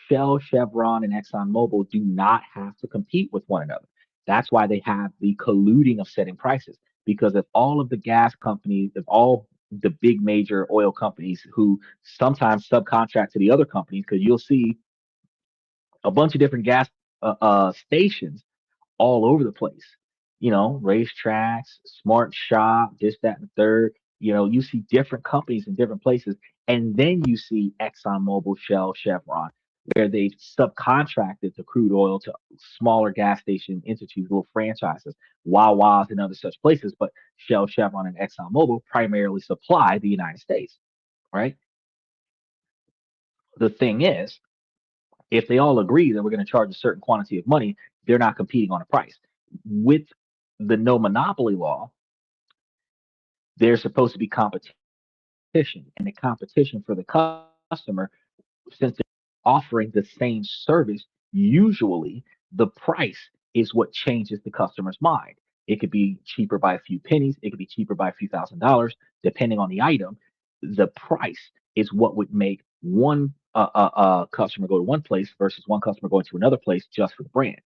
Shell, Chevron, and ExxonMobil do not have to compete with one another. That's why they have the colluding of setting prices. Because if all of the gas companies, if all the big major oil companies who sometimes subcontract to the other companies, because you'll see a bunch of different gas stations all over the place. Racetracks, smart shop, this, that, and the third. You see different companies in different places. And then you see ExxonMobil, Shell, Chevron, where they've subcontracted the crude oil to smaller gas station entities, little franchises, Wawa's and other such places. But Shell, Chevron, and ExxonMobil primarily supply the United States, right? The thing is, if they all agree that we're going to charge a certain quantity of money, they're not competing on a price. With the no monopoly law, there's supposed to be competition, and the competition for the customer, since they're offering the same service, usually the price is what changes the customer's mind. It could be cheaper by a few pennies, it could be cheaper by a few $1,000s, depending on the item. The price is what would make one customer go to one place versus one customer going to another place just for the brand.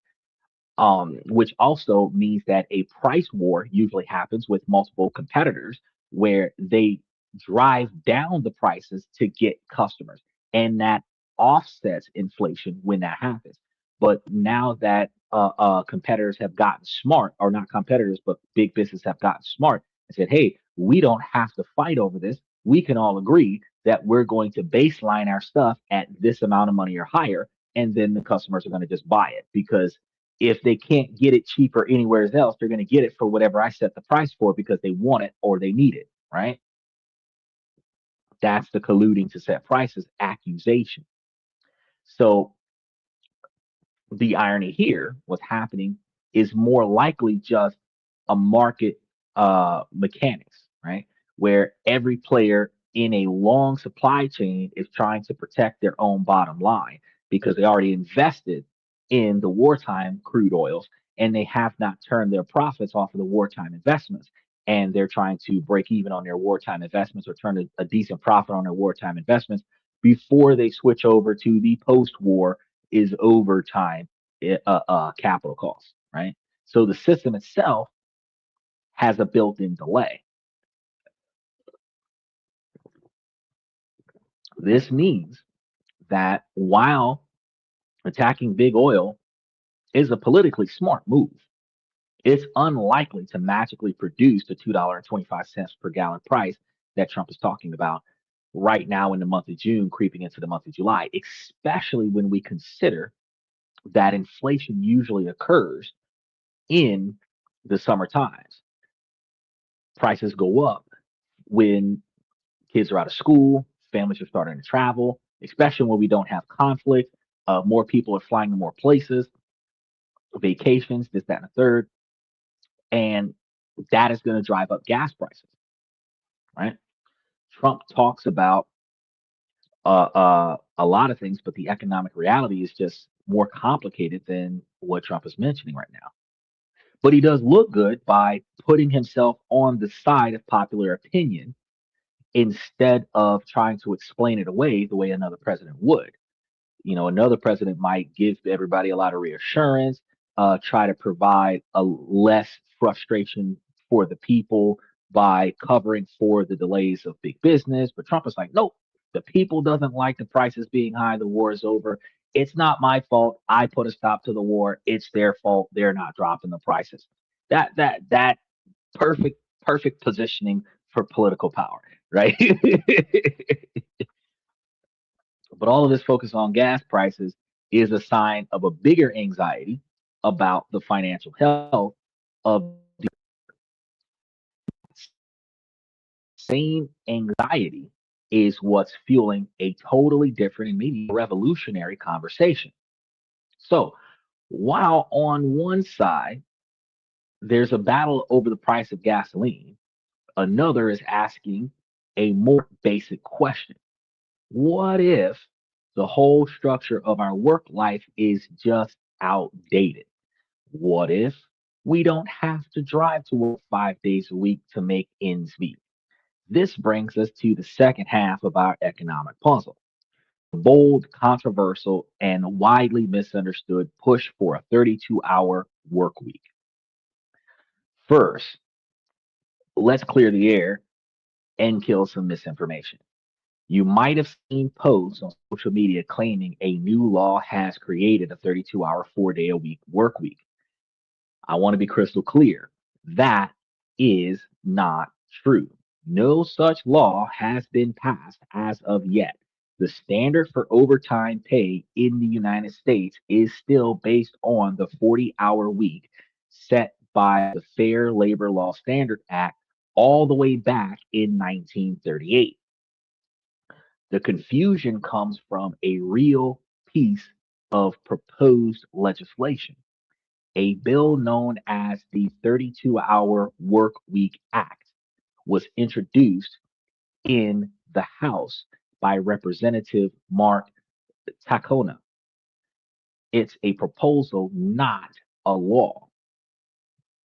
Which also means that a price war usually happens with multiple competitors where they drive down the prices to get customers, and that offsets inflation when that happens. But now that competitors have gotten smart, or not competitors, but big business have gotten smart and said, hey, we don't have to fight over this. We can all agree that we're going to baseline our stuff at this amount of money or higher, and then the customers are going to just buy it because if they can't get it cheaper anywhere else, they're going to get it for whatever I set the price for because they want it or they need it, right? That's the colluding to set prices accusation. So the irony here, what's happening is more likely just a market mechanics, right? Where every player in a long supply chain is trying to protect their own bottom line because they already invested in the wartime crude oils and they have not turned their profits off of the wartime investments. and they're trying to break even on their wartime investments or turn a decent profit on their wartime investments before they switch over to the post-war is overtime capital costs, right? So the system itself has a built-in delay. This means that while attacking big oil is a politically smart move, it's unlikely to magically produce the $2.25 per gallon price that Trump is talking about right now in the month of June, creeping into the month of July, especially when we consider that inflation usually occurs in the summer times. Prices go up when kids are out of school, families are starting to travel, especially when we don't have conflict. More people are flying to more places, vacations, this, that, and the third. And that is going to drive up gas prices, right? Trump talks about a lot of things, but the economic reality is just more complicated than what Trump is mentioning right now. But he does look good by putting himself on the side of popular opinion instead of trying to explain it away the way another president would. Another president might give everybody a lot of reassurance, try to provide a less frustration for the people by covering for the delays of big business. But Trump is like, nope, the people doesn't like the prices being high. The war is over. It's not my fault. I put a stop to the war. It's their fault. They're not dropping the prices. That perfect positioning for political power, right? But all of this focus on gas prices is a sign of a bigger anxiety about the financial health of the same anxiety is what's fueling a totally different and maybe revolutionary conversation. So while on one side there's a battle over the price of gasoline, another is asking a more basic question. What if the whole structure of our work life is just outdated? What if we don't have to drive to work 5 days a week to make ends meet? This brings us to the second half of our economic puzzle. Bold, controversial, and widely misunderstood push for a 32-hour work week. First, let's clear the air and kill some misinformation. You might have seen posts on social media claiming a new law has created a 32-hour, 4-day a week work week. I want to be crystal clear. That is not true. No such law has been passed as of yet. The standard for overtime pay in the United States is still based on the 40-hour week set by the Fair Labor Law Standard Act all the way back in 1938. The confusion comes from a real piece of proposed legislation. A bill known as the 32-Hour Work Week Act was introduced in the House by Representative Mark Takona. It's a proposal, not a law.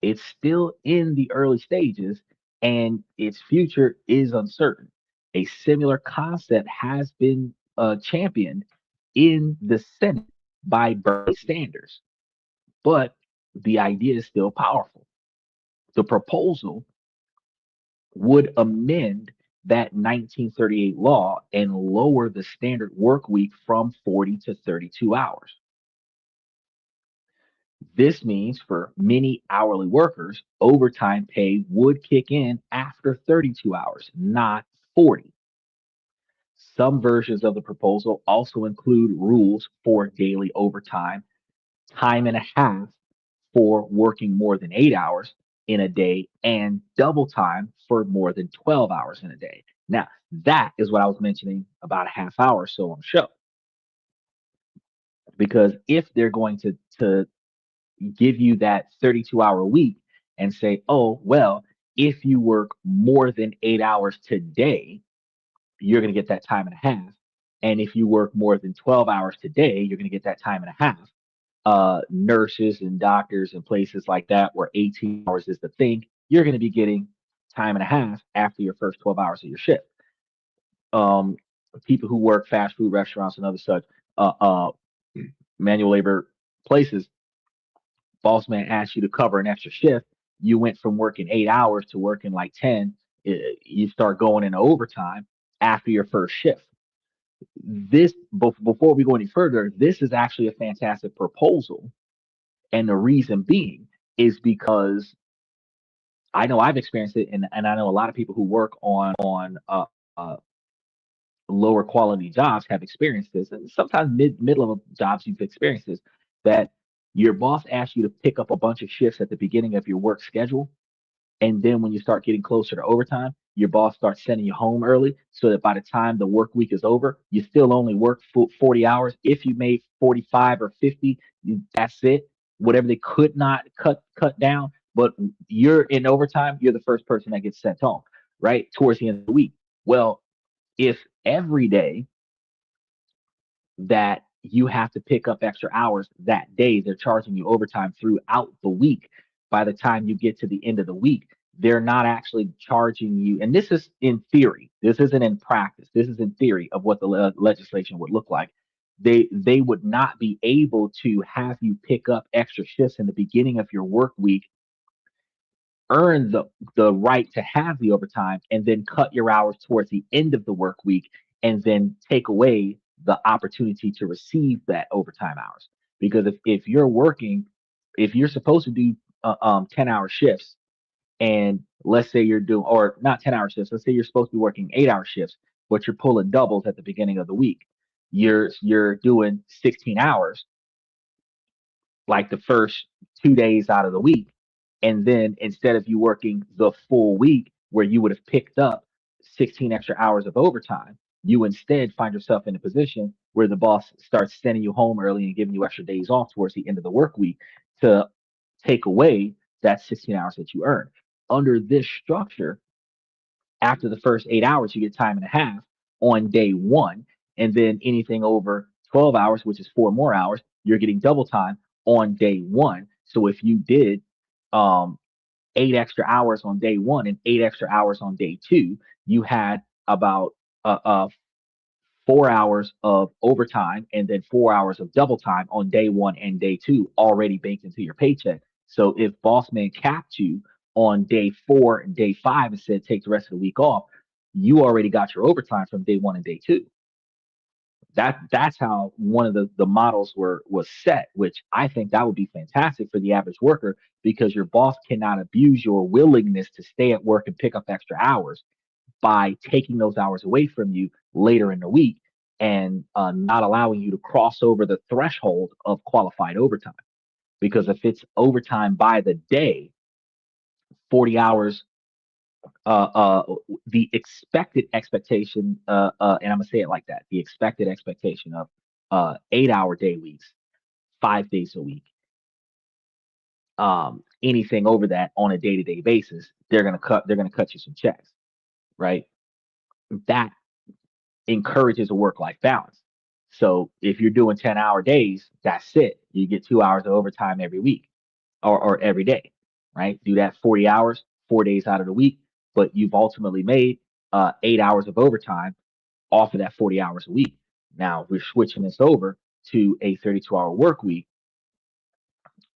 It's still in the early stages and its future is uncertain. A similar concept has been championed in the Senate by Bernie Sanders, but the idea is still powerful. The proposal would amend that 1938 law and lower the standard work week from 40 to 32 hours. This means for many hourly workers, overtime pay would kick in after 32 hours, not 40. Some versions of the proposal also include rules for daily overtime, time and a half for working more than 8 hours in a day, and double time for more than 12 hours in a day. Now, that is what I was mentioning about a half hour or so on the show. Because if they're going to give you that 32-hour week and say, oh, well, if you work more than 8 hours today, you're going to get that time and a half. And if you work more than 12 hours today, you're going to get that time and a half. Nurses and doctors and places like that where 18 hours is the thing, you're going to be getting time and a half after your first 12 hours of your shift. Um, People who work fast food restaurants and other such uh, uh, manual labor places, boss man asks you to cover an extra shift. You went from working 8 hours to working like 10. You start going into overtime after your first shift. This, before we go any further, this is actually a fantastic proposal. And the reason being is because I know I've experienced it, and I know a lot of people who work on lower quality jobs have experienced this, and sometimes mid level jobs you've experienced this, that your boss asks you to pick up a bunch of shifts at the beginning of your work schedule, and then when you start getting closer to overtime, your boss starts sending you home early so that by the time the work week is over, you still only work 40 hours. If you made 45 or 50, that's it. Whatever they could not cut down, but you're in overtime, you're the first person that gets sent home, right? Towards the end of the week. Well, if every day that you have to pick up extra hours that day, they're charging you overtime throughout the week. By the time you get to the end of the week, they're not actually charging you. And this is in theory. This isn't in practice. This is in theory of what the legislation would look like. They would not be able to have you pick up extra shifts in the beginning of your work week, earn the right to have the overtime, and then cut your hours towards the end of the work week, and then take away the opportunity to receive that overtime hours. Because if you're working, if you're supposed to do 10-hour shifts, and let's say you're doing, or not 10-hour shifts, let's say you're supposed to be working 8-hour shifts, but you're pulling doubles at the beginning of the week. You're doing 16 hours like the first 2 days out of the week. And then instead of you working the full week where you would have picked up 16 extra hours of overtime, you instead find yourself in a position where the boss starts sending you home early and giving you extra days off towards the end of the work week to take away that 16 hours that you earned. Under this structure, after the first 8 hours, you get time and a half on day one. And then anything over 12 hours, which is 4 more hours, you're getting double time on day one. So if you did 8 extra hours on day one and 8 extra hours on day two, you had about 4 hours of overtime and then 4 hours of double time on day one and day two already baked into your paycheck. So if boss man capped you on day four and day five and said take the rest of the week off, you already got your overtime from day one and day two. That's how one of the models was set, which I think that would be fantastic for the average worker because your boss cannot abuse your willingness to stay at work and pick up extra hours by taking those hours away from you later in the week and not allowing you to cross over the threshold of qualified overtime. Because if it's overtime by the day, 40 hours, uh, uh, the expected expectation, and I'm gonna say it like that, the expected expectation of 8 hour day weeks, 5 days a week. Anything over that on a day to day basis, they're gonna cut you some checks, right? That encourages a work life balance. So if you're doing 10-hour days, that's it. You get 2 hours of overtime every week or every day, right? Do that 40 hours, 4 days out of the week, but you've ultimately made 8 hours of overtime off of that 40 hours a week. Now we're switching this over to a 32-hour work week.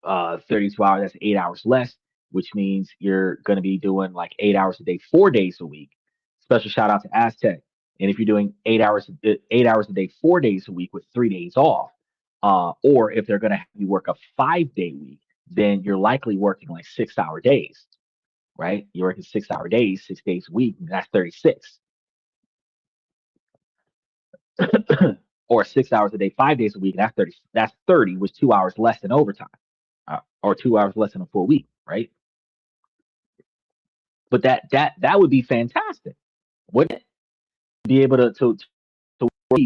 32 hours, that's 8 hours less, which means you're going to be doing like 8 hours a day, 4 days a week. Special shout out to Aztec. And if you're doing 8 hours, 8 hours a day, 4 days a week with 3 days off, or if they're going to have you work a 5 day week, then you're likely working like 6 hour days, right? You're working 6 hour days, 6 days a week, and that's 36. Or 6 hours a day, 5 days a week, and that's 30. That's 30, which 2 hours less than overtime, or 2 hours less than a full week, right? But that would be fantastic, wouldn't it? Be able to work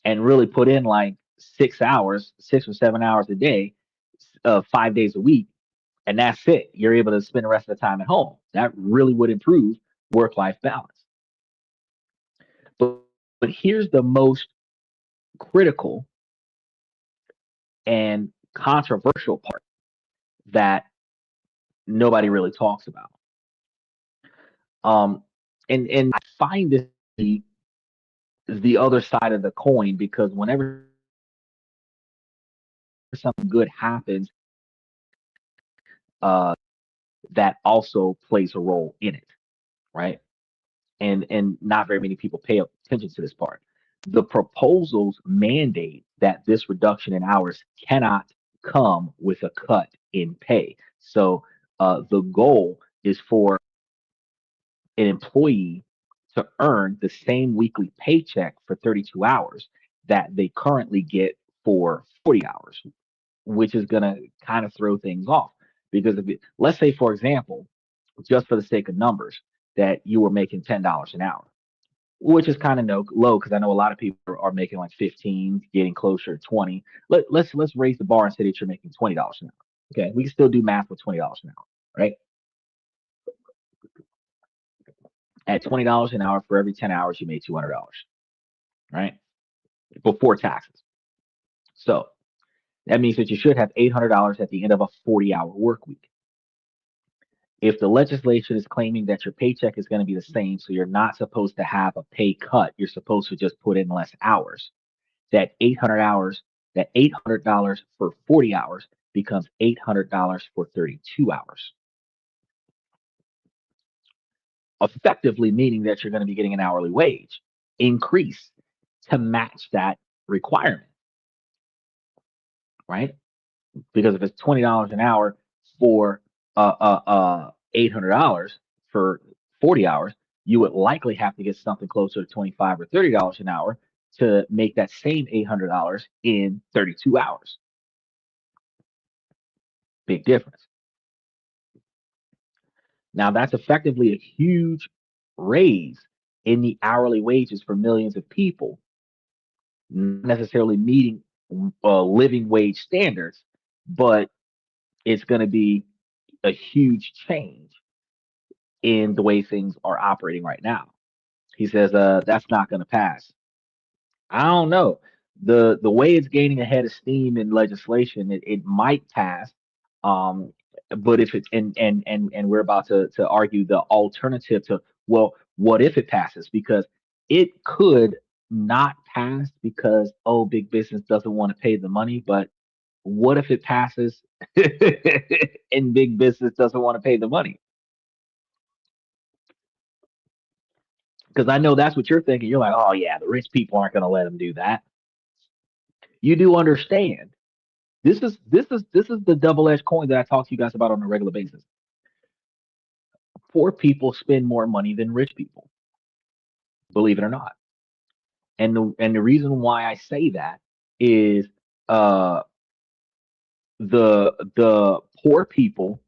and really put in like 6 hours, 6 or 7 hours a day, 5 days a week, and that's it. You're able to spend the rest of the time at home. That really would improve work life balance. But but here's the most critical and controversial part that nobody really talks about. Um, and I find this the other side of the coin because whenever something good happens, that also plays a role in it, right? And not very many people pay attention to this part. The proposals mandate that this reduction in hours cannot come with a cut in pay. So the goal is for an employee to earn the same weekly paycheck for 32 hours that they currently get for 40 hours, which is going to kind of throw things off. Because if let's say, for example, just for the sake of numbers, that you were making $10 an hour, which is kind of low because I know a lot of people are making like 15, getting closer to 20. Let's raise the bar and say that you're making $20 an hour. Okay, we can still do math with $20 an hour, right? At $20 an hour for every 10 hours, you made $200, right? Before taxes. So that means that you should have $800 at the end of a 40-hour work week. If the legislation is claiming that your paycheck is going to be the same, so you're not supposed to have a pay cut, you're supposed to just put in less hours. That 800 hours, that $800 for 40 hours becomes $800 for 32 hours, effectively meaning that you're going to be getting an hourly wage increase to match that requirement, right? Because if it's $20 an hour for $800 for 40 hours, you would likely have to get something closer to 25 or $30 an hour to make that same $800 in 32 hours. Big difference. Now that's effectively a huge raise in the hourly wages for millions of people, not necessarily meeting living wage standards, but it's going to be a huge change in the way things are operating right now. He says that's not going to pass. I don't know. The way it's gaining a head of steam in legislation, it might pass. Um, but if it and we're about to argue the alternative to, well, what if it passes? Because it could not pass because, oh, big business doesn't want to pay the money. But what if it passes and big business doesn't want to pay the money? Because I know that's what you're thinking. You're like, oh yeah, the rich people aren't going to let them do that. You do understand. This is the double-edged coin that I talk to you guys about on a regular basis. Poor people spend more money than rich people, believe it or not. And the reason why I say that is uh the poor people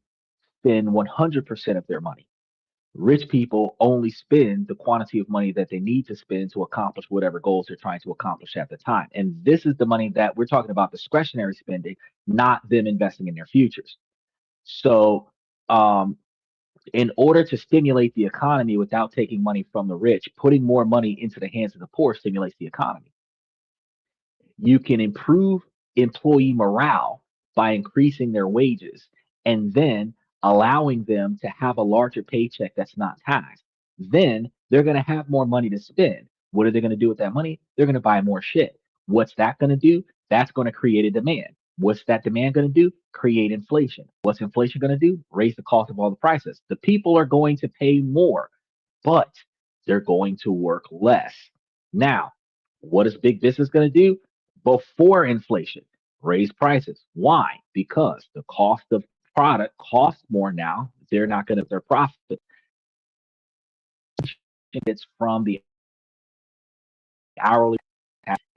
spend 100% of their money. Rich people only spend the quantity of money that they need to spend to accomplish whatever goals they're trying to accomplish at the time. And this is the money that we're talking about, discretionary spending, not them investing in their futures. So, in order to stimulate the economy without taking money from the rich, putting more money into the hands of the poor stimulates the economy. You can improve employee morale by increasing their wages and then allowing them to have a larger paycheck that's not taxed. Then they're going to have more money to spend. What are they going to do with that money? They're going to buy more shit. What's that going to do? That's going to create a demand. What's that demand going to do? Create inflation. What's inflation going to do? Raise the cost of all the prices. The people are going to pay more, but they're going to work less. Now, what is big business going to do? Before inflation, raise prices. Why? Because the cost of product costs more now. They're not going to their profit. It's from the hourly.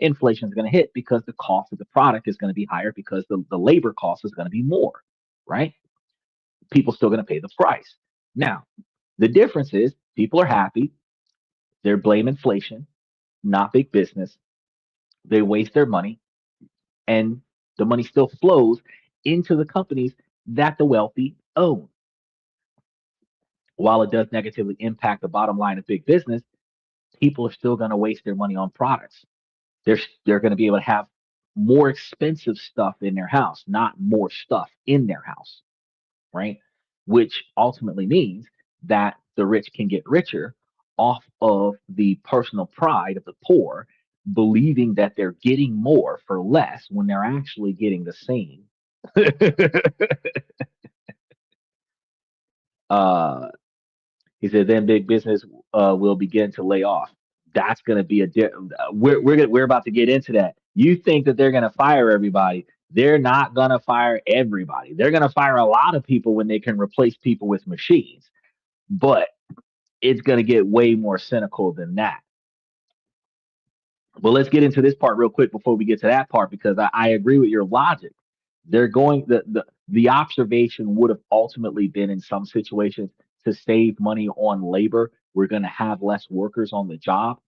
Inflation is going to hit because the cost of the product is going to be higher because the labor cost is going to be more, right? People still going to pay the price. Now, the difference is people are happy. They're blame inflation, not big business. They waste their money and the money still flows into the companies that the wealthy own. While it does negatively impact the bottom line of big business, people are still going to waste their money on products. They're going to be able to have more expensive stuff in their house, not more stuff in their house, right? Which ultimately means that the rich can get richer off of the personal pride of the poor, believing that they're getting more for less when they're actually getting the same. uh, he said, then big business will begin to lay off. That's going to be we're about to get into that. You think that they're going to fire everybody? They're not going to fire everybody. They're going to fire a lot of people when they can replace people with machines. But it's going to get way more cynical than that. But let's get into this part real quick before we get to that part, because I agree with your logic. They're going the observation would have ultimately been in some situations to save money on labor. We're going to have less workers on the job.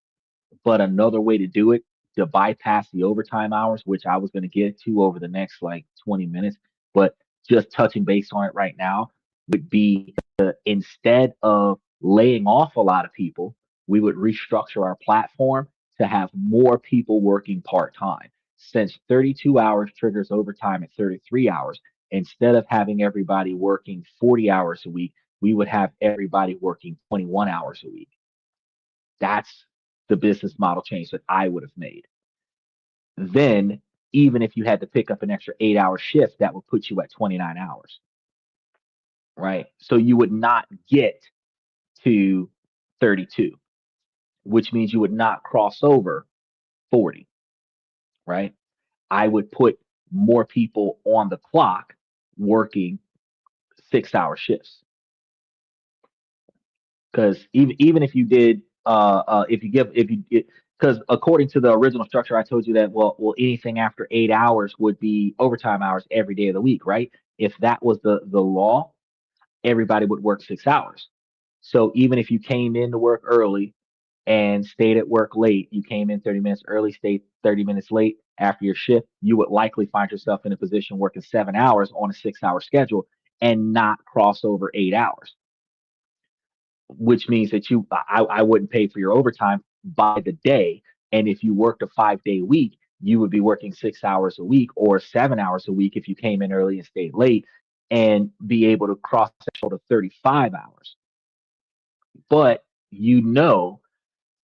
But another way to do it, to bypass the overtime hours, which I was going to get to over the next like 20 minutes, but just touching base on it right now, would be instead of laying off a lot of people, we would restructure our platform to have more people working part time. Since 32 hours triggers overtime at 33 hours, instead of having everybody working 40 hours a week, we would have everybody working 21 hours a week. That's the business model change that I would have made. Then, even if you had to pick up an extra 8 hour shift, that would put you at 29 hours, right? So you would not get to 32, which means you would not cross over 40, right? I would put more people on the clock working 6 hour shifts. Because even if you did if you give if you because according to the original structure, I told you that well anything after 8 hours would be overtime hours every day of the week, right? If that was the law, everybody would work 6 hours. So even if you came in to work early and stayed at work late, you came in 30 minutes early, stayed 30 minutes late after your shift, you would likely find yourself in a position working 7 hours on a 6 hour schedule and not cross over 8 hours, which means that I wouldn't pay for your overtime by the day. And if you worked a 5 day week, you would be working 6 hours a week or 7 hours a week if you came in early and stayed late and be able to cross the threshold of 35 hours. But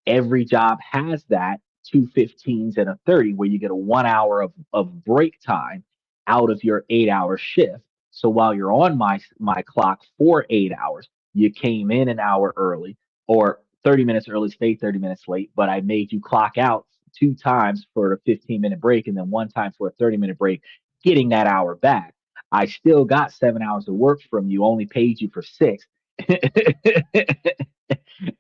every job has that two 15s and a 30 where you get a 1 hour of break time out of your 8 hour shift. So while you're on my clock for 8 hours, you came in an hour early or 30 minutes early, stayed 30 minutes late, but I made you clock out two times for a 15-minute break and then one time for a 30-minute break, getting that hour back. I still got 7 hours of work from you, only paid you for six.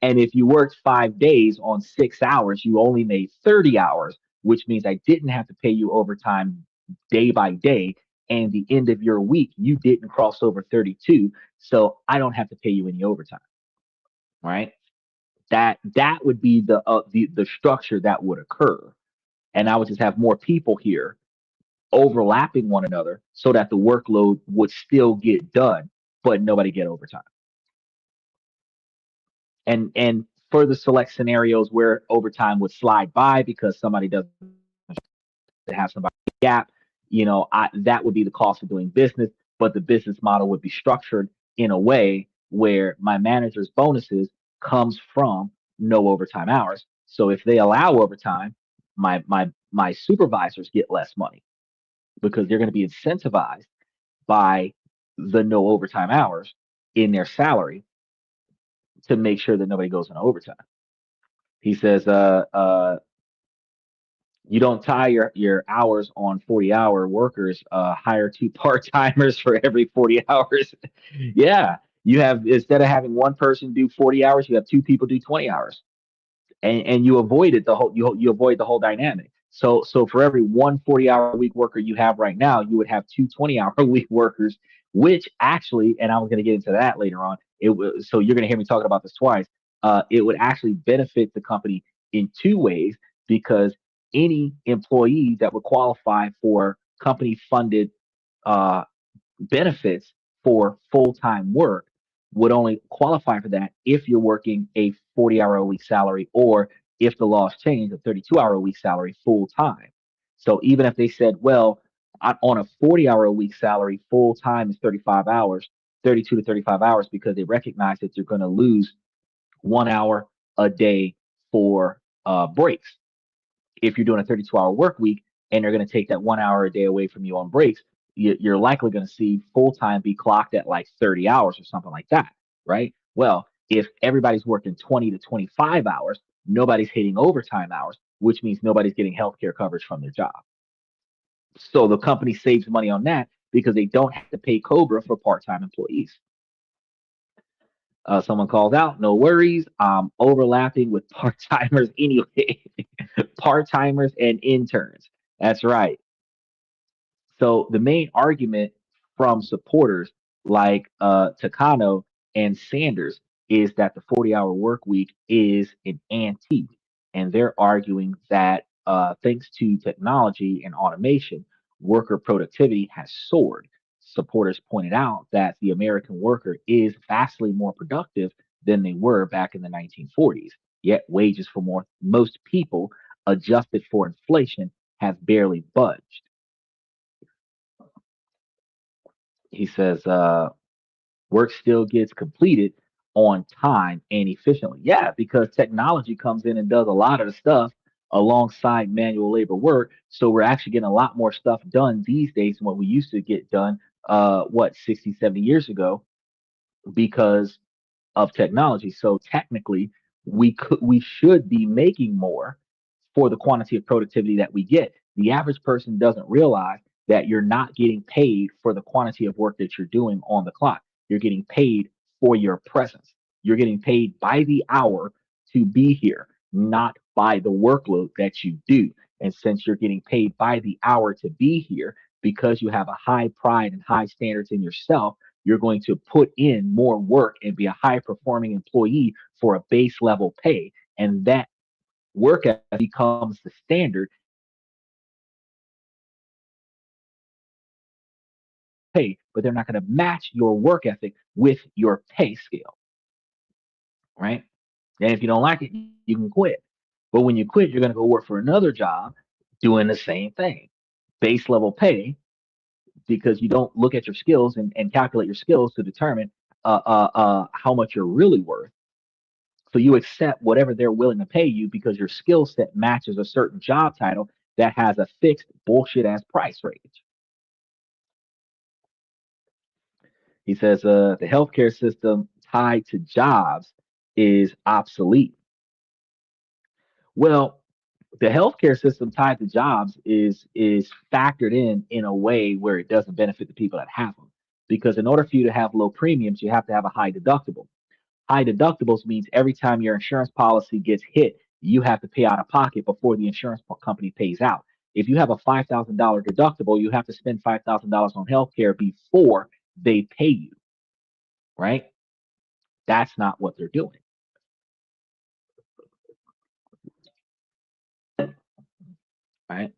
And if you worked 5 days on 6 hours, you only made 30 hours, which means I didn't have to pay you overtime day by day. And the end of your week, you didn't cross over 32. So I don't have to pay you any overtime. Right. That would be the structure that would occur. And I would just have more people here overlapping one another so that the workload would still get done, but nobody get overtime. And for the select scenarios where overtime would slide by because somebody doesn't have somebody gap, that would be the cost of doing business. But the business model would be structured in a way where my manager's bonuses comes from no overtime hours. So if they allow overtime, my supervisors get less money because they're going to be incentivized by the no overtime hours in their salary to make sure that nobody goes on overtime. He says, you don't tie your hours on 40-hour workers, hire two part-timers for every 40 hours. Yeah. You have, instead of having one person do 40 hours, you have two people do 20 hours. And you avoided you avoid the whole dynamic. So for every one 40-hour a week worker you have right now, you would have two 20-hour a week workers, which actually, and I'm going to get into that later on. So you're going to hear me talking about this twice. It would actually benefit the company in two ways because any employee that would qualify for company funded uh, benefits for full time work would only qualify for that if you're working a 40-hour a week salary or if the laws change a 32-hour a week salary full time. So even if they said, well, on a 40-hour a week salary, full time is 35 hours, 32 to 35 hours because they recognize that you're going to lose 1 hour a day for breaks. If you're doing a 32-hour work week and they're going to take that 1 hour a day away from you on breaks, you're likely going to see full time be clocked at like 30 hours or something like that, right? Well, if everybody's working 20 to 25 hours, nobody's hitting overtime hours, which means nobody's getting healthcare coverage from their job. So the company saves money on that because they don't have to pay Cobra for part time employees. Someone calls out, no worries. I'm overlapping with part timers anyway, part timers and interns. That's right. So the main argument from supporters like Takano and Sanders is that the 40-hour work week is an antique. And they're arguing that thanks to technology and automation, worker productivity has soared. Supporters pointed out that the American worker is vastly more productive than they were back in the 1940s, yet wages for most people, adjusted for inflation, have barely budged. He says work still gets completed on time and efficiently. Yeah, because technology comes in and does a lot of the stuff alongside manual labor work. So we're actually getting a lot more stuff done these days than what we used to get done, 60, 70 years ago because of technology. So technically, we should be making more for the quantity of productivity that we get. The average person doesn't realize that you're not getting paid for the quantity of work that you're doing on the clock. You're getting paid for your presence. You're getting paid by the hour to be here, not by the workload that you do. And since you're getting paid by the hour to be here, because you have a high pride and high standards in yourself, you're going to put in more work and be a high performing employee for a base level pay. And that work ethic becomes the standard. Pay, but they're not going to match your work ethic with your pay scale, right? And if you don't like it, you can quit. But when you quit, you're going to go work for another job doing the same thing, base level pay, because you don't look at your skills and calculate your skills to determine how much you're really worth. So you accept whatever they're willing to pay you because your skill set matches a certain job title that has a fixed bullshit ass price range. He says the healthcare system tied to jobs is obsolete. Well, the healthcare system tied to jobs is factored in a way where it doesn't benefit the people that have them. Because in order for you to have low premiums, you have to have a high deductible. High deductibles means every time your insurance policy gets hit, you have to pay out of pocket before the insurance company pays out. If you have a $5,000 deductible, you have to spend $5,000 on healthcare before they pay you, right? That's not what they're doing, right?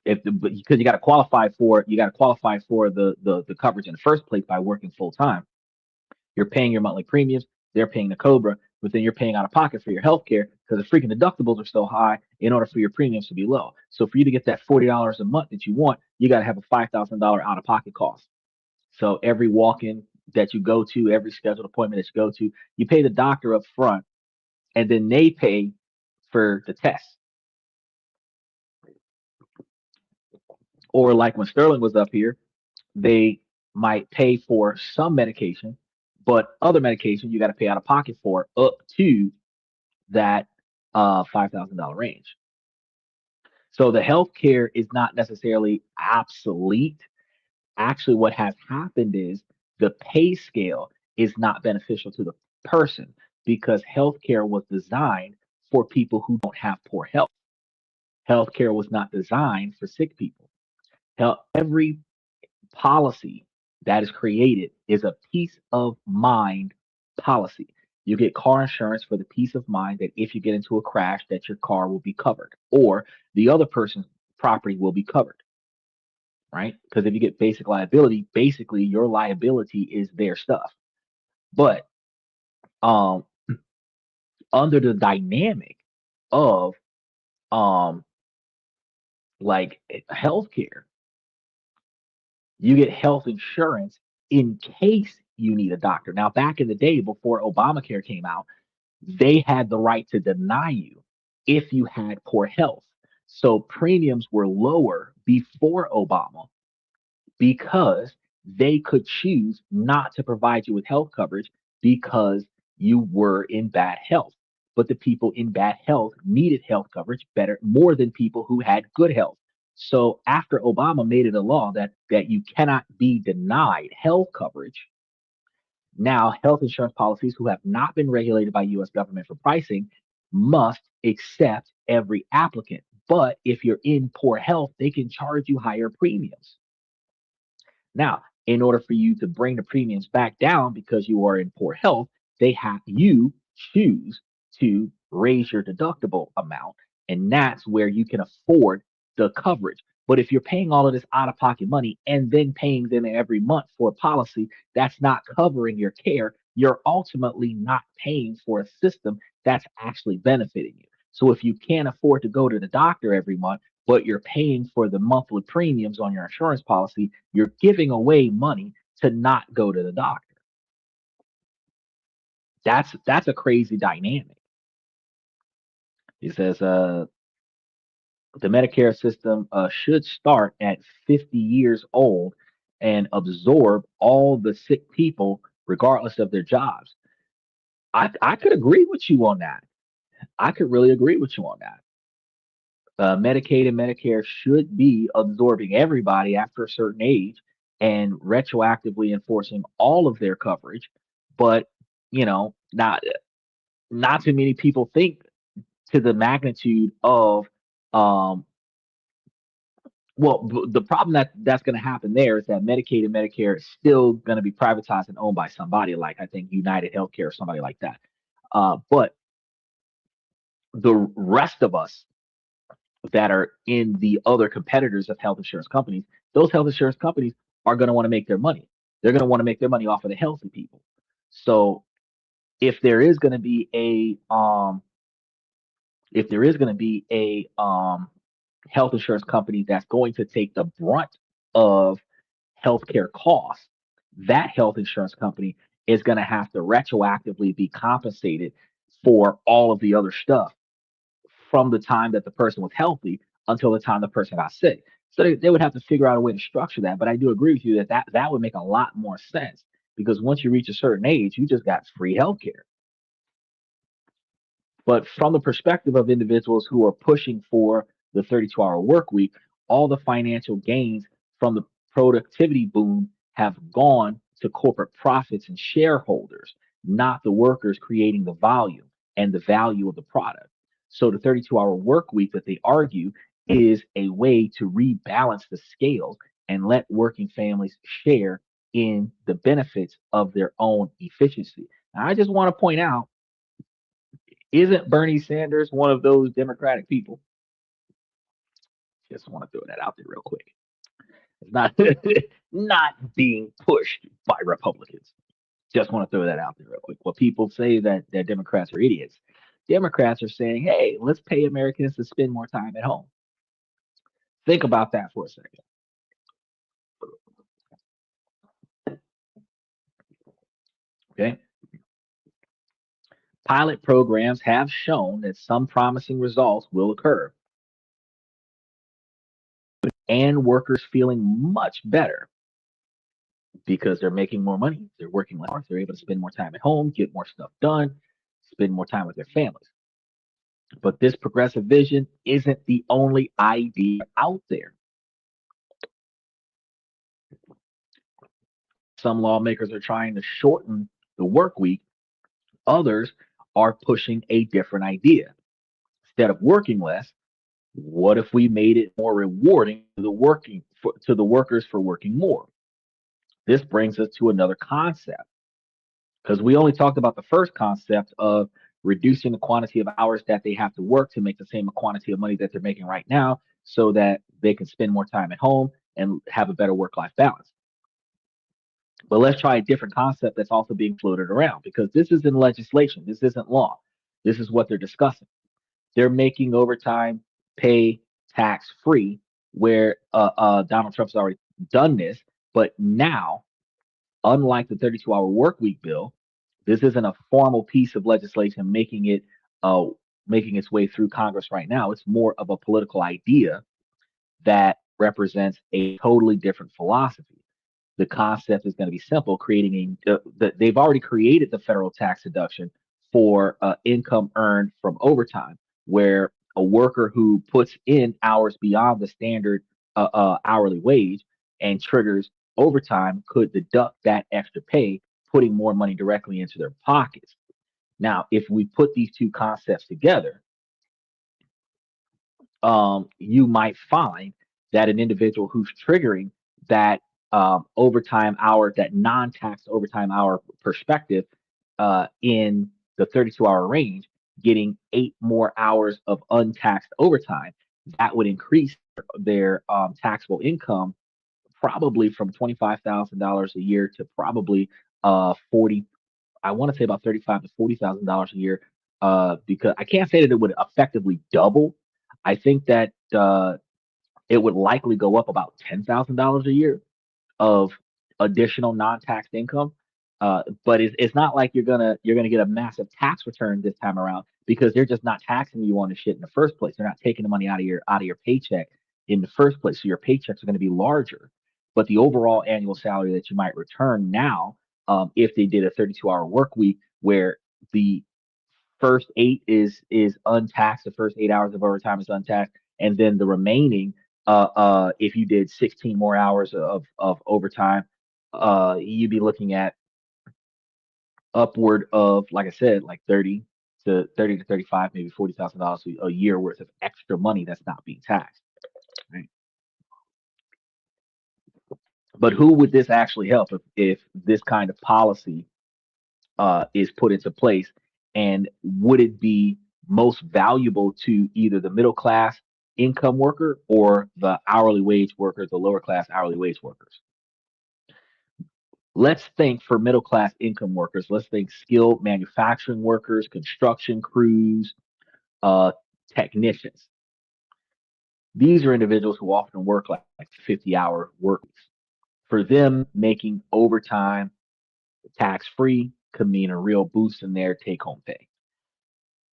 Because you got to qualify for the coverage in the first place by working full time. You're paying your monthly premiums, they're paying the Cobra, but then you're paying out of pocket for your health care because the freaking deductibles are so high in order for your premiums to be low. So for you to get that $40 a month that you want, you got to have a $5,000 out of pocket cost. So every walk in that you go to, every scheduled appointment that you go to, you pay the doctor up front and then they pay for the test. Or like when Sterling was up here, they might pay for some medication, but other medication you got to pay out of pocket for up to that $5,000 range. So the healthcare is not necessarily obsolete. Actually, what has happened is the pay scale is not beneficial to the person because healthcare was designed for people who don't have poor health. Healthcare was not designed for sick people. Every policy that is created is a peace of mind policy. You get car insurance for the peace of mind that if you get into a crash, that your car will be covered or the other person's property will be covered, right? Because if you get basic liability, basically your liability is their stuff. But um, under the dynamic of um, like healthcare, you get health insurance in case you need a doctor. Now, back in the day before Obamacare came out, they had the right to deny you if you had poor health. So premiums were lower before Obama because they could choose not to provide you with health coverage because you were in bad health. But the people in bad health needed health coverage better more than people who had good health. So after Obama made it a law that you cannot be denied health coverage, now health insurance policies who have not been regulated by US government for pricing must accept every applicant. But if you're in poor health, they can charge you higher premiums. Now, in order for you to bring the premiums back down because you are in poor health, they have you choose to raise your deductible amount. And that's where you can afford the coverage. But if you're paying all of this out of pocket money and then paying them every month for a policy that's not covering your care, you're ultimately not paying for a system that's actually benefiting you. So if you can't afford to go to the doctor every month, but you're paying for the monthly premiums on your insurance policy, you're giving away money to not go to the doctor. That's a crazy dynamic. It says the Medicare system should start at 50 years old and absorb all the sick people regardless of their jobs. I could agree with you on that. I could really agree with you on that. Medicaid and Medicare should be absorbing everybody after a certain age and retroactively enforcing all of their coverage. But not too many people think to the magnitude of um, the problem that's going to happen there is that Medicaid and Medicare is still going to be privatized and owned by somebody like I think United Healthcare or somebody like that. But the rest of us that are in the other competitors of health insurance companies, those health insurance companies are going to want to make their money. They're going to want to make their money off of the healthy people. So if there is going to be a health insurance company that's going to take the brunt of healthcare costs, that health insurance company is going to have to retroactively be compensated for all of the other stuff from the time that the person was healthy until the time the person got sick. So they would have to figure out a way to structure that. But I do agree with you that would make a lot more sense because once you reach a certain age, you just got free healthcare. But from the perspective of individuals who are pushing for the 32-hour work week, all the financial gains from the productivity boom have gone to corporate profits and shareholders, not the workers creating the volume and the value of the product. So the 32-hour work week that they argue is a way to rebalance the scales and let working families share in the benefits of their own efficiency. Now, I just want to point out, isn't Bernie Sanders one of those Democratic people? Just want to throw that out there real quick. It's not not being pushed by Republicans. Just want to throw that out there real quick. Well, people say that Democrats are idiots. Democrats are saying, hey, let's pay Americans to spend more time at home. Think about that for a second. Okay. Pilot programs have shown that some promising results will occur and workers feeling much better because they're making more money, they're working less hours, they're able to spend more time at home, get more stuff done, spend more time with their families. But this progressive vision isn't the only idea out there. Some lawmakers are trying to shorten the work week, others are pushing a different idea. Instead of working less, what if we made it more rewarding to the workers for working more? This brings us to another concept because we only talked about the first concept of reducing the quantity of hours that they have to work to make the same quantity of money that they're making right now so that they can spend more time at home and have a better work-life balance. But let's try a different concept that's also being floated around because this isn't legislation, this isn't law, this is what they're discussing. They're making overtime pay tax free, where Donald Trump's already done this, but now Unlike the 32-hour work week bill, this isn't a formal piece of legislation uh, making its way through Congress right now. It's more of a political idea that represents a totally different philosophy. The concept is going to be simple, creating they've already created the federal tax deduction for income earned from overtime, where a worker who puts in hours beyond the standard hourly wage and triggers overtime could deduct that extra pay, putting more money directly into their pockets. Now, if we put these two concepts together, you might find that an individual who's triggering that overtime hour, that non-tax overtime hour perspective in the 32-hour range, getting 8 more hours of untaxed overtime, that would increase their taxable income probably from $25,000 a year to probably 40. I want to say about 35 to $40,000 a year, because I can't say that it would effectively double. I think that it would likely go up about $10,000 a year of additional non-taxed income. But it's not like you're gonna get a massive tax return this time around because they're just not taxing you on the shit in the first place. They're not taking the money out of your paycheck in the first place. So your paychecks are going to be larger, but the overall annual salary that you might return now, if they did a 32-hour work week where the first eight is untaxed, the first 8 hours of overtime is untaxed, and then the remaining, if you did 16 more hours of overtime, you'd be looking at upward of, like I said, like 30 to 35, maybe $40,000 a year worth of extra money that's not being taxed. Right? But who would this actually help if this kind of policy is put into place? And would it be most valuable to either the middle class income worker or the hourly wage workers, the lower class hourly wage workers? Let's think for middle class income workers, let's think skilled manufacturing workers, construction crews, uh, technicians. These are individuals who often work like 50-hour work weeks. For them, making overtime tax free could mean a real boost in their take home pay,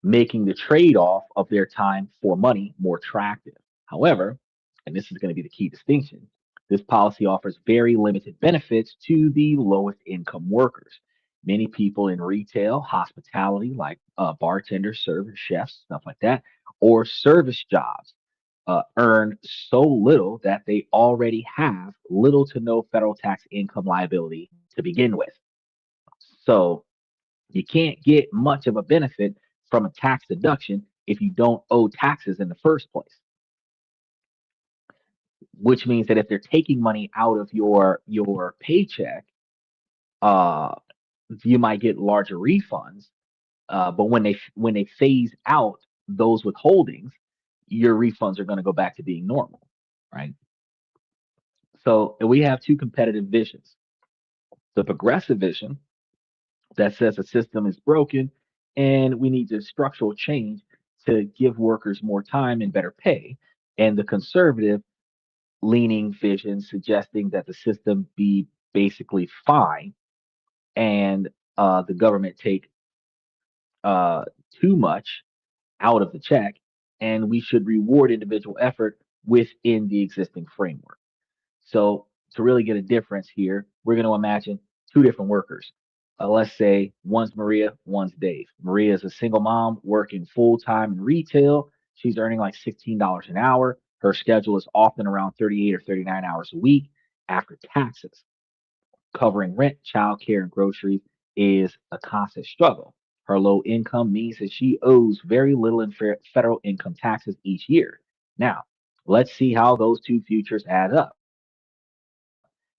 making the trade off of their time for money more attractive. However, and this is going to be the key distinction, this policy offers very limited benefits to the lowest income workers. Many people in retail, hospitality, like bartenders, servers, chefs, stuff like that, or service jobs, earn so little that they already have little to no federal tax income liability to begin with. So you can't get much of a benefit from a tax deduction if you don't owe taxes in the first place, which means that if they're taking money out of your paycheck, uh, you might get larger refunds. But when they phase out those withholdings, your refunds are going to go back to being normal, right? So we have two competitive visions: the progressive vision that says the system is broken and we need to structural change to give workers more time and better pay, and the conservative leaning vision suggesting that the system be basically fine and the government take uh, too much out of the check, and we should reward individual effort within the existing framework. So to really get a difference here, we're going to imagine two different workers. Let's say one's Maria, one's Dave. Maria is a single mom working full time in retail. She's earning like $16 an hour. Her schedule is often around 38 or 39 hours a week after taxes. Covering rent, childcare, and groceries is a constant struggle. Her low income means that she owes very little in federal income taxes each year. Now, let's see how those two futures add up.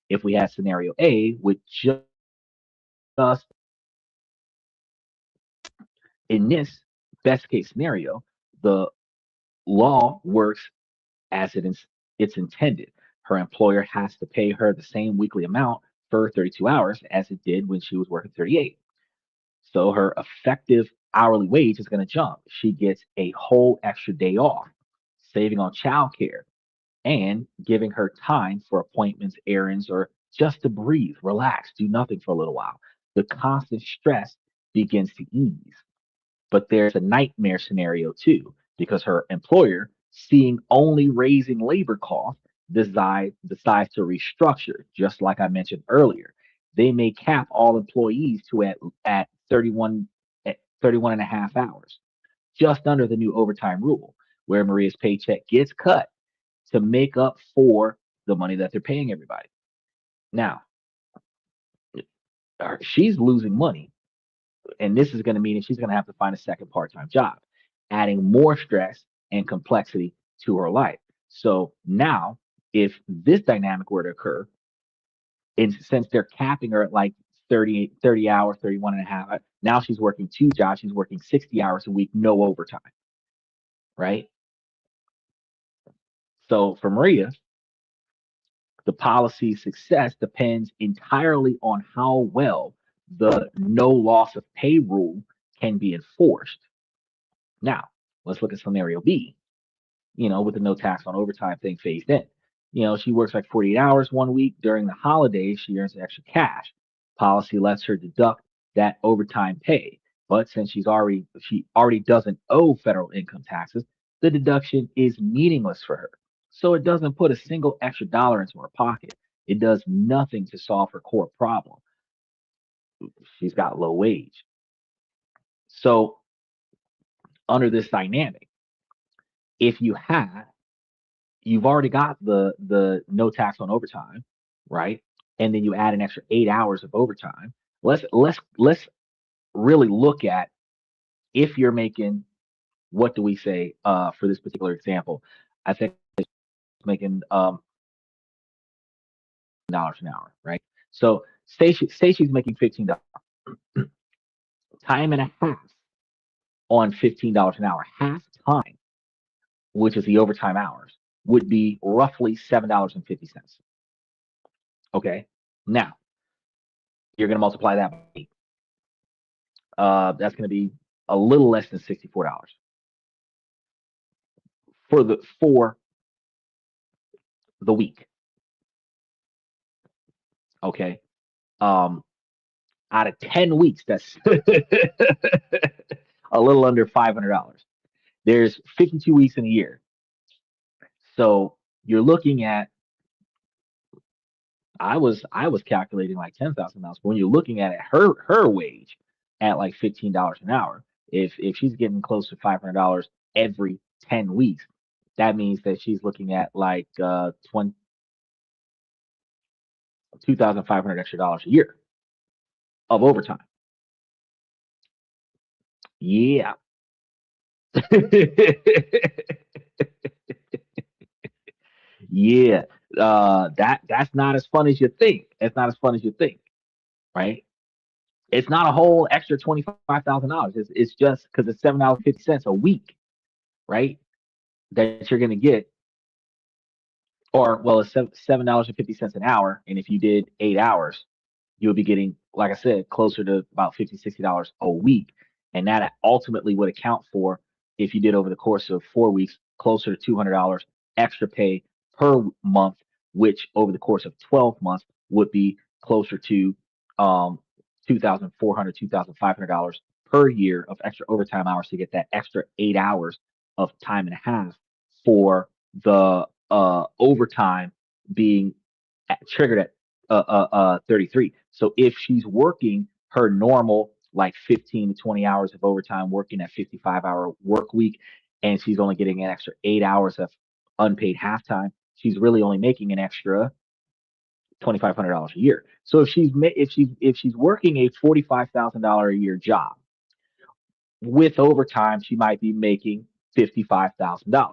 If we had scenario A with just in this best case scenario, the law works as it's intended. Her employer has to pay her the same weekly amount for 32 hours as it did when she was working 38. So her effective hourly wage is going to jump. She gets a whole extra day off, saving on childcare and giving her time for appointments, errands, or just to breathe, relax, do nothing for a little while. The constant stress begins to ease. But there's a nightmare scenario too, because her employer, seeing only raising labor costs, decides to restructure, just like I mentioned earlier. They may cap all employees to at 31 at 31 and a half hours, just under the new overtime rule, where Maria's paycheck gets cut to make up for the money that they're paying everybody. Now, she's losing money, and this is going to mean that she's going to have to find a second part-time job, adding more stress and complexity to her life. So now, if this dynamic were to occur, and since they're capping her at like 30 hours, 31 and a half, now she's working two jobs. She's working 60 hours a week, no overtime, right? So for Maria, the policy's success depends entirely on how well the no loss of pay rule can be enforced. Now, let's look at scenario B, with the no tax on overtime thing phased in. She works like 48 hours one week. During the holidays, she earns extra cash. Policy lets her deduct that overtime pay. But since she already doesn't owe federal income taxes, the deduction is meaningless for her. So it doesn't put a single extra dollar into her pocket. It does nothing to solve her core problem. She's got low wage. So under this dynamic, if you've already got the no tax on overtime, right? And then you add an extra 8 hours of overtime. Let's really look at, if you're making, what do we say for this particular example? I think it's making dollars an hour, right? So say she's making $15. Time and a half on $15 an hour, half time, which is the overtime hours, would be roughly $7.50. Okay. Now you're going to multiply that by 8. That's going to be a little less than $64 for the week. Okay. Out of 10 weeks, that's a little under $500. There's 52 weeks in a year. So you're looking at, I was calculating like $10,000, but when you're looking at it, her wage at like $15 an hour, if she's getting close to $500 every 10 weeks, that means that she's looking at like 2,500 extra dollars a year of overtime. Yeah. Yeah. That's not as fun as you think. It's not as fun as you think, right? It's not a whole extra $25,000. It's just because it's $7.50 a week, right? That you're gonna get, or well, it's $7.50 an hour, and if you did 8 hours, you'll be getting, like I said, closer to about $50, $60 a week, and that ultimately would account for, if you did over the course of 4 weeks, closer to $200 extra pay per month, which over the course of 12 months would be closer to 2,400, $2,500 per year of extra overtime hours to get that extra 8 hours of time and a half for the overtime being triggered at 33. So if she's working her normal like 15 to 20 hours of overtime, working at 55-hour work week, and she's only getting an extra 8 hours of unpaid halftime, she's really only making an extra $2,500 a year. So if she's working a $45,000 a year job with overtime, she might be making $55,000.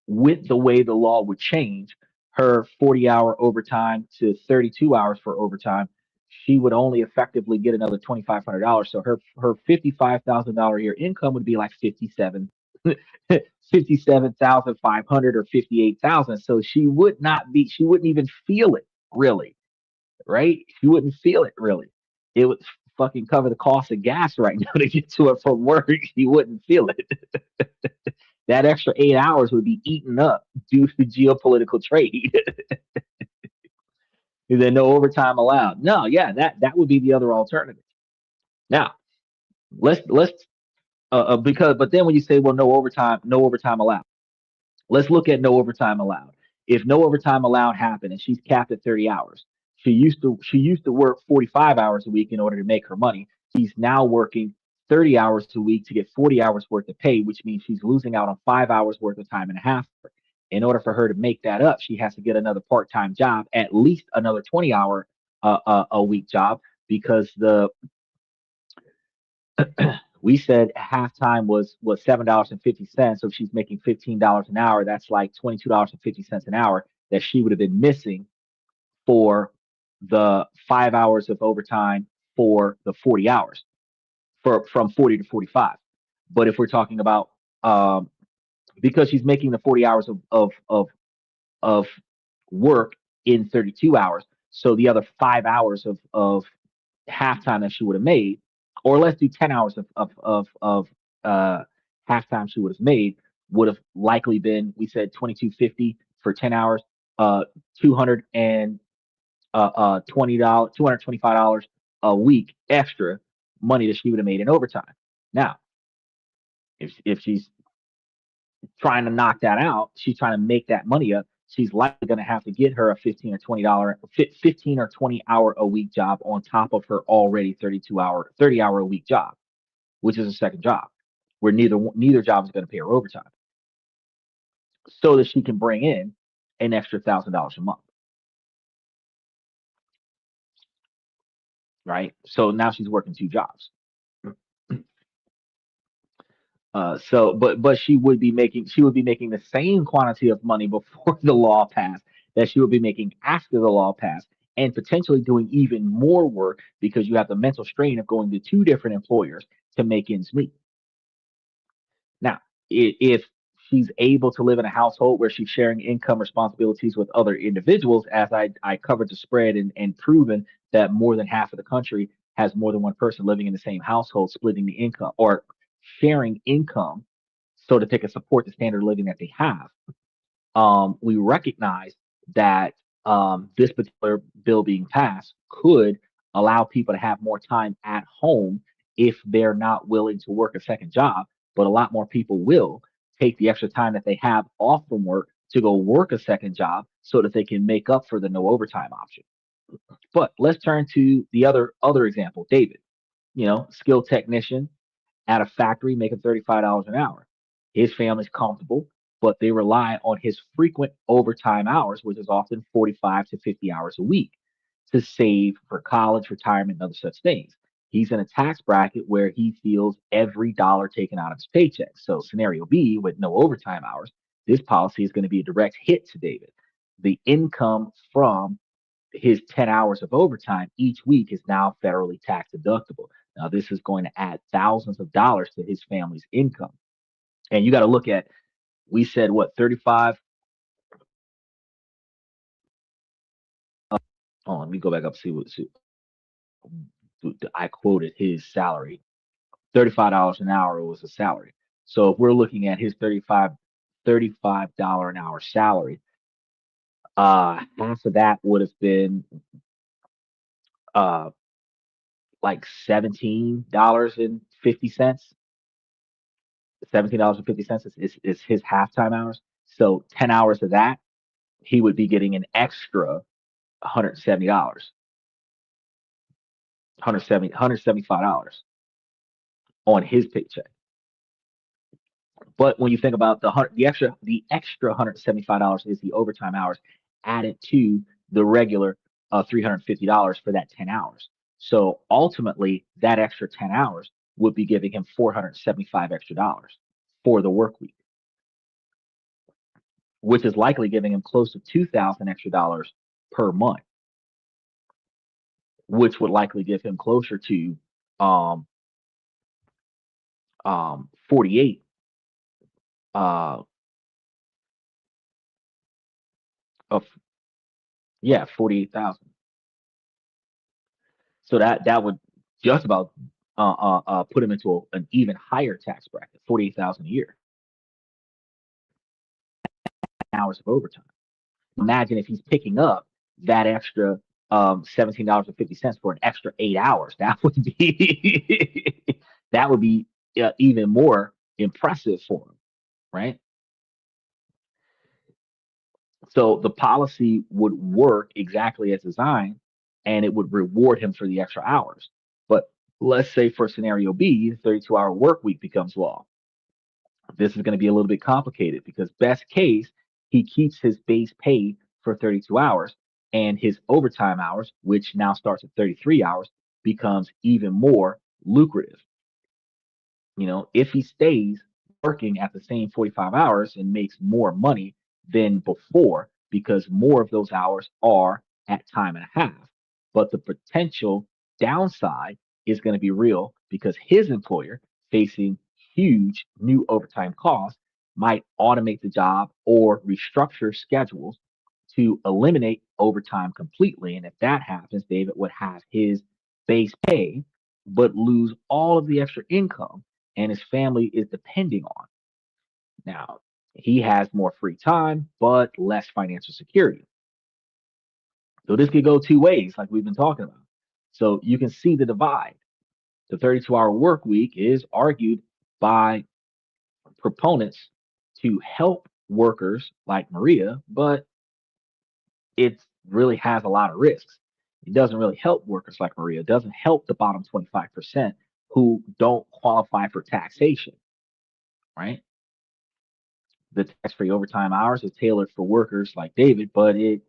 With the way the law would change, her 40-hour overtime to 32 hours for overtime, she would only effectively get another $2,500. So her $55,000 a year income would be like 57,500 or 58,000. So she wouldn't even feel it really, right? She wouldn't feel it really. It would fucking cover the cost of gas right now to get to it from work. She wouldn't feel it. That extra 8 hours would be eaten up due to geopolitical trade. then no overtime allowed. No, yeah, that would be the other alternative. Now, let's because but then when you say, well, no overtime allowed, let's look at no overtime allowed. If no overtime allowed happened and she's capped at 30 hours, she used to work 45 hours a week in order to make her money. She's now working 30 hours a week to get 40 hours worth of pay, which means she's losing out on 5 hours worth of time and a half. In order for her to make that up, she has to get another part-time job, at least another 20-hour a week job, because the we said halftime was $7.50. So if she's making $15 an hour, that's like $22.50 an hour that she would have been missing for the 5 hours of overtime for the 40 hours for from 40 to 45. But if we're talking about because she's making the 40 hours of work in 32 hours, so the other 5 hours of halftime that she would have made, or let's do 10 hours of halftime she would have made, would have likely been, we said 22.50 for 10 hours, 200 and $20, $225 a week extra money that she would have made in overtime. Now, if she's trying to knock that out, she's trying to make that money up. She's likely going to have to get her a 15 or 20 hour a week job on top of her already 30 hour a week job, which is a second job where neither job is going to pay her overtime, so that she can bring in an extra $1,000 a month, right? So now she's working two jobs. But she would be making the same quantity of money before the law passed that she would be making after the law passed, and potentially doing even more work because you have the mental strain of going to two different employers to make ends meet. Now, if she's able to live in a household where she's sharing income responsibilities with other individuals, as I covered the spread and proven that more than half of the country has more than one person living in the same household, splitting the income or sharing income so that they can support the standard of living that they have. We recognize that this particular bill being passed could allow people to have more time at home if they're not willing to work a second job, but a lot more people will take the extra time that they have off from work to go work a second job so that they can make up for the no overtime option. But let's turn to the other example, David, skilled technician at a factory making $35 an hour. His family's comfortable, but they rely on his frequent overtime hours, which is often 45 to 50 hours a week, to save for college, retirement, and other such things. He's in a tax bracket where he feels every dollar taken out of his paycheck. So, scenario B, with no overtime hours, this policy is going to be a direct hit to David. The income from his 10 hours of overtime each week is now federally tax deductible. Now, this is going to add thousands of dollars to his family's income. And you got to look at, we said what, 35? Oh, let me go back up, see, I quoted his salary. $35 an hour was a salary. So if we're looking at his $35 an hour salary, half of that would have been uh like $17.50. $17.50 is his halftime hours. So 10 hours of that, he would be getting an extra $170, 175 on his paycheck. But when you think about the extra $175 is the overtime hours added to the regular $350 for that 10 hours. So ultimately, that extra 10 hours would be giving him 475 extra dollars for the work week, which is likely giving him close to 2,000 extra dollars per month, which would likely give him closer to 48 uh of yeah, 48,000. So that would just about put him into an even higher tax bracket, 48,000 a year, hours of overtime. Imagine if he's picking up that extra $17.50 for an extra 8 hours. That would be that would be even more impressive for him, right? So the policy would work exactly as designed, and it would reward him for the extra hours. But let's say for scenario B, the 32-hour work week becomes law. This is going to be a little bit complicated because best case, he keeps his base pay for 32 hours and his overtime hours, which now starts at 33 hours, becomes even more lucrative. If he stays working at the same 45 hours and makes more money than before because more of those hours are at time and a half. But the potential downside is going to be real because his employer, facing huge new overtime costs, might automate the job or restructure schedules to eliminate overtime completely. And if that happens, David would have his base pay but lose all of the extra income and his family is depending on. Now, he has more free time, but less financial security. So this could go two ways, like we've been talking about. So you can see the divide. The 32-hour work week is argued by proponents to help workers like Maria, but it really has a lot of risks. It doesn't really help workers like Maria. It doesn't help the bottom 25% who don't qualify for taxation, right? The tax-free overtime hours is tailored for workers like David, but it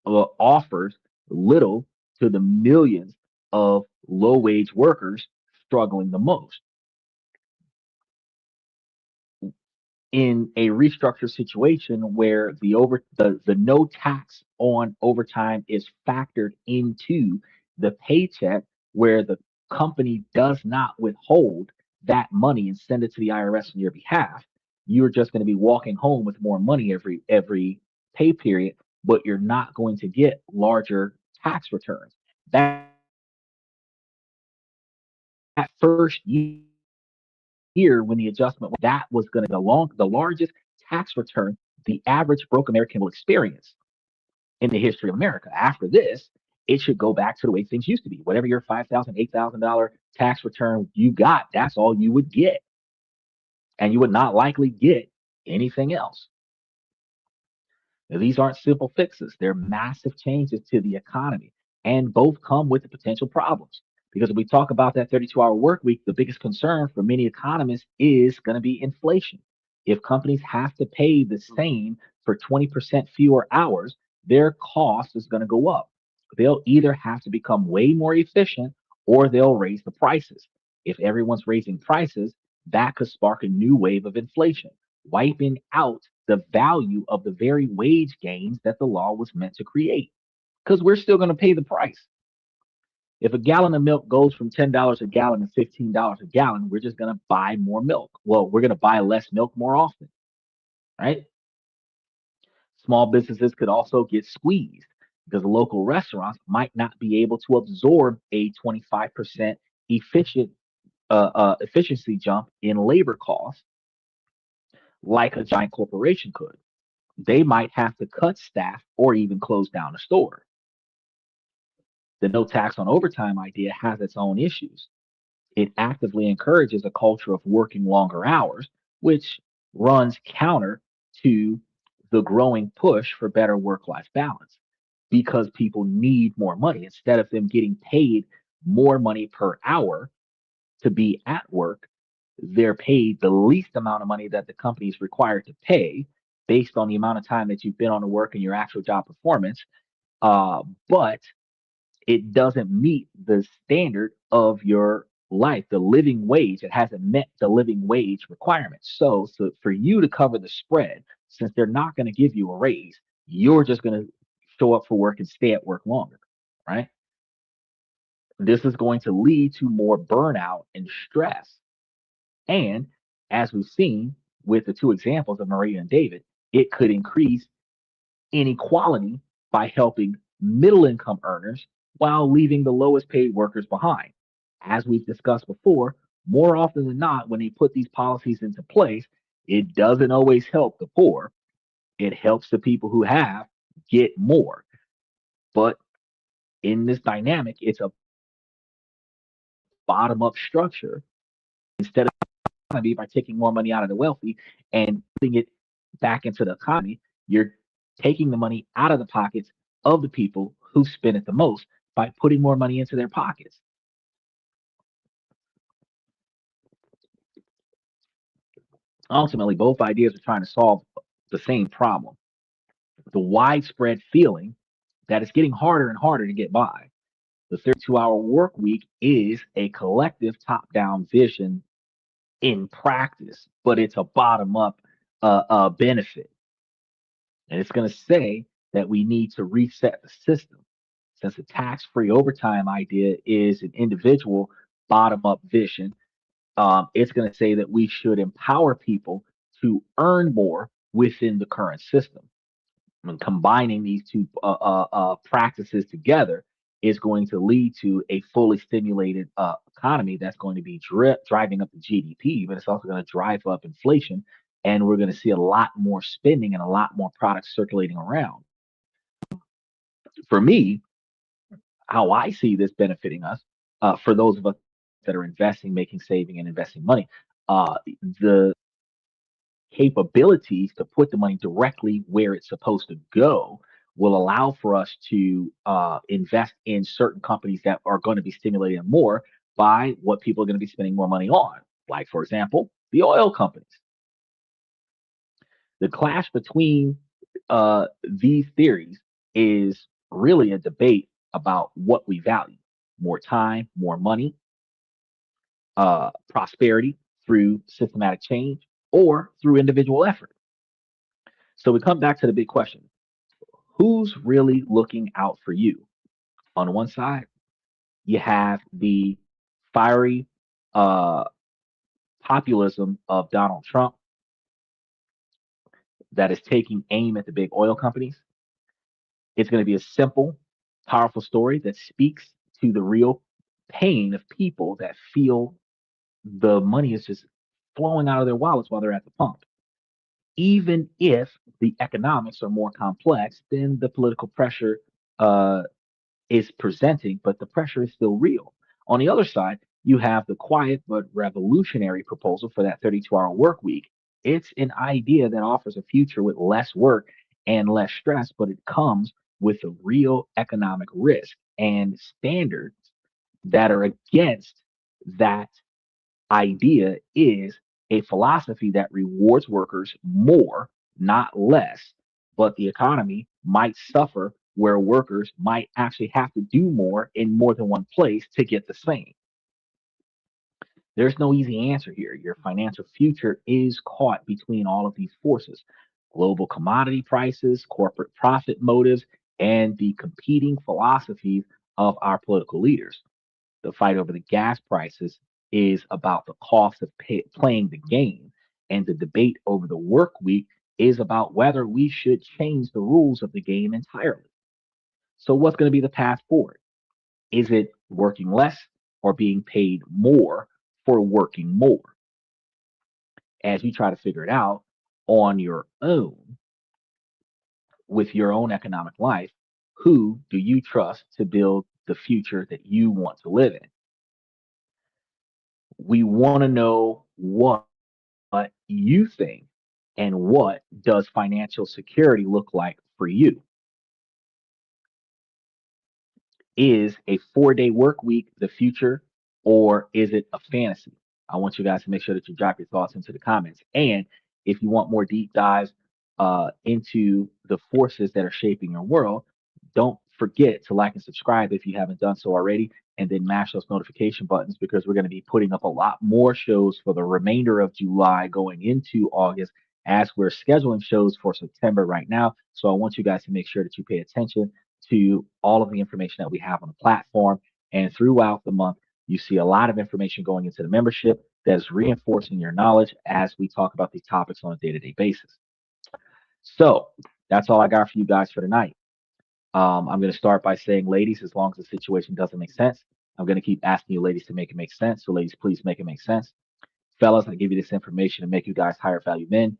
offers little to the millions of low-wage workers struggling the most. In a restructured situation where the no tax on overtime is factored into the paycheck, where the company does not withhold that money and send it to the IRS on your behalf, you're just going to be walking home with more money every pay period, but you're not going to get larger tax returns. That first year when the adjustment, that was going to the largest tax return the average broke American will experience in the history of America. After this, it should go back to the way things used to be. Whatever your $5,000, $8,000 tax return you got, that's all you would get, and you would not likely get anything else. Now, these aren't simple fixes, they're massive changes to the economy, and both come with the potential problems. Because when we talk about that 32-hour work week, the biggest concern for many economists is going to be inflation. If companies have to pay the same for 20% fewer hours, their cost is going to go up. They'll either have to become way more efficient or they'll raise the prices. If everyone's raising prices, that could spark a new wave of inflation, wiping out the value of the very wage gains that the law was meant to create. Because we're still going to pay the price. If a gallon of milk goes from $10 a gallon to $15 a gallon, we're just going to buy more milk. Well, we're going to buy less milk more often, right? Small businesses could also get squeezed because local restaurants might not be able to absorb a 25% efficiency jump in labor costs like a giant corporation could. They might have to cut staff or even close down a store. The no tax on overtime idea has its own issues. It actively encourages a culture of working longer hours, which runs counter to the growing push for better work life balance because people need more money. Instead of them getting paid more money per hour to be at work, they're paid the least amount of money that the company is required to pay based on the amount of time that you've been on the work and your actual job performance. But it doesn't meet the standard of your life, the living wage. It hasn't met the living wage requirements. So for you to cover the spread, since they're not going to give you a raise, you're just going to show up for work and stay at work longer, right? This is going to lead to more burnout and stress. And as we've seen with the two examples of Maria and David, it could increase inequality by helping middle income earners while leaving the lowest paid workers behind. As we've discussed before, more often than not, when they put these policies into place, it doesn't always help the poor. It helps the people who have get more. But in this dynamic, it's a bottom up structure instead of economy by taking more money out of the wealthy and putting it back into the economy. You're taking the money out of the pockets of the people who spend it the most by putting more money into their pockets. Ultimately, both ideas are trying to solve the same problem, the widespread feeling that it's getting harder and harder to get by. The 32-hour work week is a collective top down vision in practice, but it's a bottom up benefit. And it's going to say that we need to reset the system. Since the tax free overtime idea is an individual bottom up vision, it's going to say that we should empower people to earn more within the current system. And combining these two practices together is going to lead to a fully stimulated economy that's going to be driving up the GDP, but it's also going to drive up inflation. And we're going to see a lot more spending and a lot more products circulating around. For me, how I see this benefiting us, for those of us that are investing, making, saving, and investing money, the capabilities to put the money directly where it's supposed to go will allow for us to invest in certain companies that are going to be stimulated more by what people are going to be spending more money on. Like, for example, the oil companies. The clash between these theories is really a debate about what we value: more time, more money, prosperity through systematic change, or through individual effort. So we come back to the big question: who's really looking out for you? On one side, you have the fiery uh, populism of Donald Trump that is taking aim at the big oil companies. It's going to be a simple, powerful story that speaks to the real pain of people that feel the money is just flowing out of their wallets while they're at the pump. Even if the economics are more complex than the political pressure uh, is presenting, but the pressure is still real. On the other side, you have the quiet but revolutionary proposal for that 32-hour work week. It's an idea that offers a future with less work and less stress, but it comes with a real economic risk and standards that are against that idea is a philosophy that rewards workers more, not less, but the economy might suffer where workers might actually have to do more in more than one place to get the same. There's no easy answer here. Your financial future is caught between all of these forces: global commodity prices, corporate profit motives, and the competing philosophies of our political leaders. The fight over the gas prices is about the cost of playing the game, and the debate over the work week is about whether we should change the rules of the game entirely. So, what's going to be the path forward? Is it working less or being paid more for working more? As you try to figure it out on your own with your own economic life, who do you trust to build the future that you want to live in? We want to know what you think and what does financial security look like for you. Is a 4 day work week the future, or is it a fantasy? I want you guys to make sure that you drop your thoughts into the comments. And if you want more deep dives into the forces that are shaping your world, don't forget to like and subscribe if you haven't done so already, and then mash those notification buttons because we're going to be putting up a lot more shows for the remainder of July going into August as we're scheduling shows for September right now. So I want you guys to make sure that you pay attention to all of the information that we have on the platform. And throughout the month, you see a lot of information going into the membership that is reinforcing your knowledge as we talk about these topics on a day to day basis. So that's all I got for you guys for tonight. I'm going to start by saying, ladies, as long as the situation doesn't make sense, I'm going to keep asking you ladies to make it make sense. So, ladies, please make it make sense. Fellas, I give you this information to make you guys higher value men,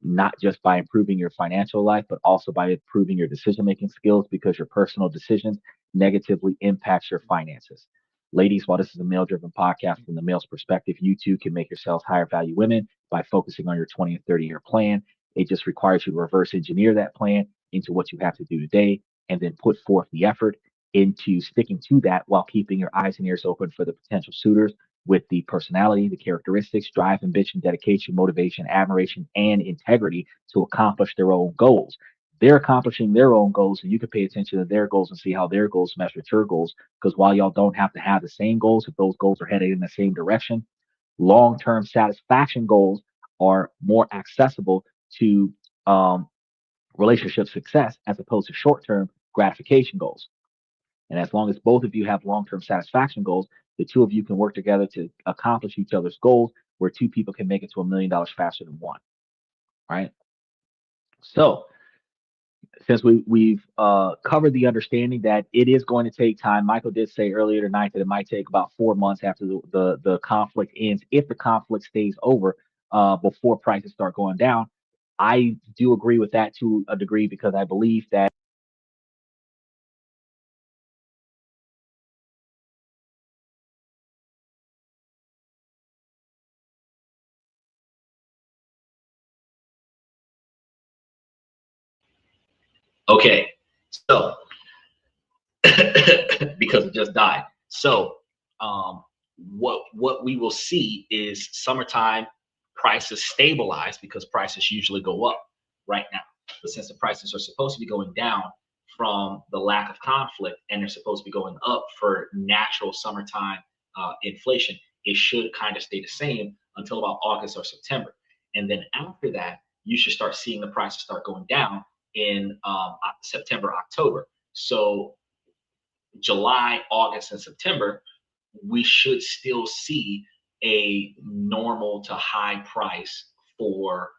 not just by improving your financial life, but also by improving your decision making skills because your personal decisions negatively impacts your finances. Ladies, while this is a male driven podcast from the male's perspective, you too can make yourselves higher value women by focusing on your 20 and 30-year plan. It just requires you to reverse engineer that plan into what you have to do today and then put forth the effort into sticking to that while keeping your eyes and ears open for the potential suitors with the personality, the characteristics, drive, ambition, dedication, motivation, admiration, and integrity to accomplish their own goals. They're accomplishing their own goals, and you can pay attention to their goals and see how their goals mesh with your goals. Because while y'all don't have to have the same goals, if those goals are headed in the same direction, long term satisfaction goals are more accessible to relationship success as opposed to short term gratification goals. And as long as both of you have long term satisfaction goals, the two of you can work together to accomplish each other's goals, where two people can make it to $1 million faster than one. Right. So, since we've covered the understanding that it is going to take time, Michael did say earlier tonight that it might take about 4 months after the conflict ends, if the conflict stays over, before prices start going down. I do agree with that to a degree because I believe that. Okay, so because it just died. So what we will see is summertime prices stabilize because prices usually go up right now. But since the prices are supposed to be going down from the lack of conflict and they're supposed to be going up for natural summertime inflation, it should kind of stay the same until about August or September. And then after that, you should start seeing the prices start going down in September, October. So July, August, and September, we should still see a normal to high price for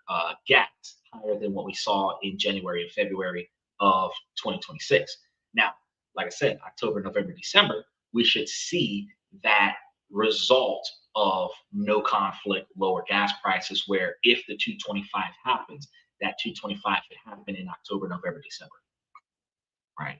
gas, higher than what we saw in January and February of 2026. Now, like I said, October, November, December, we should see that result of no conflict, lower gas prices, where if the 225 happens, that 225 should happen in October, November, December, right?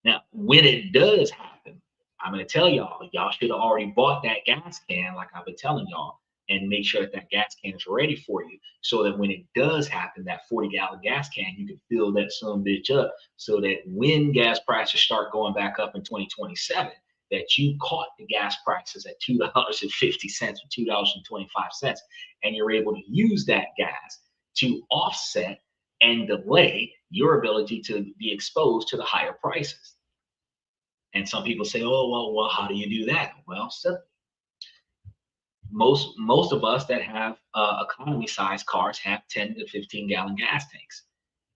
Now, when it does happen, I'm going to tell y'all should have already bought that gas can, like I've been telling y'all, and make sure that that gas can is ready for you so that when it does happen, that 40-gallon gas can, you can fill that some bitch up so that when gas prices start going back up in 2027, that you caught the gas prices at $2.50 or $2.25, and you're able to use that gas to offset and delay your ability to be exposed to the higher prices. And some people say, oh, well, how do you do that? Well, simple. Most of us that have economy size cars have 10 to 15-gallon gas tanks.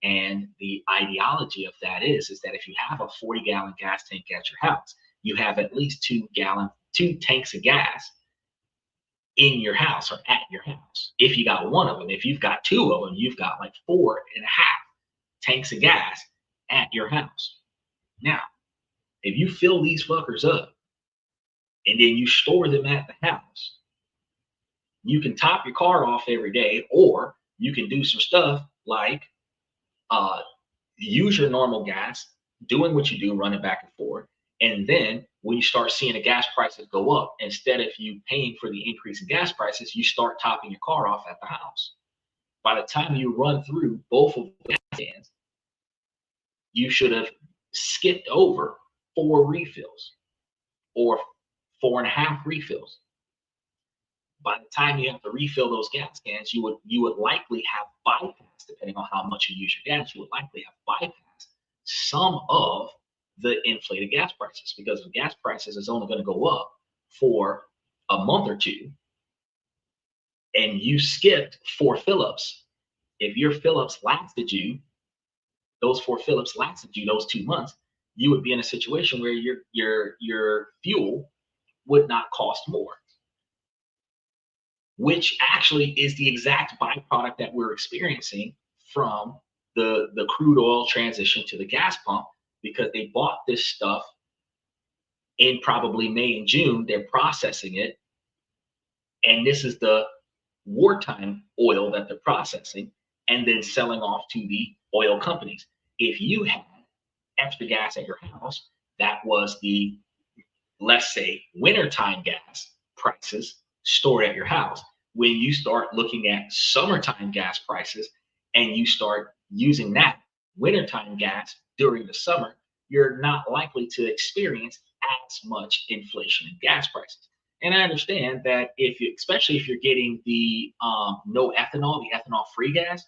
And the ideology of that is that if you have a 40-gallon gas tank at your house, you have at least two tanks of gas in your house or at your house. If you got one of them, if you've got two of them, you've got like 4.5 tanks of gas at your house. Now, if you fill these fuckers up and then you store them at the house, you can top your car off every day, or you can do some stuff like use your normal gas, doing what you do, running back and forth. And then when you start seeing the gas prices go up, instead of you paying for the increase in gas prices, you start topping your car off at the house. By the time you run through both of the gas stands, you should have skipped over 4 refills or 4.5 refills. By the time you have to refill those gas cans, you would likely have bypassed, depending on how much you use your gas, you would likely have bypassed some of the inflated gas prices, because the gas prices is only going to go up for a month or two, and you skipped 4 fill-ups. If your fill-ups lasted you, those 4 fill-ups lasted you those 2 months, you would be in a situation where your fuel would not cost more, which actually is the exact byproduct that we're experiencing from the crude oil transition to the gas pump, because they bought this stuff in probably May and June. They're processing it, and this is the wartime oil that they're processing and then selling off to the oil companies. If you had extra gas at your house, That was the, let's say, wintertime gas prices stored at your house. When you start looking at summertime gas prices and you start using that wintertime gas during the summer, you're not likely to experience as much inflation in gas prices. And I understand that if you, especially if you're getting the no ethanol, the ethanol free gas,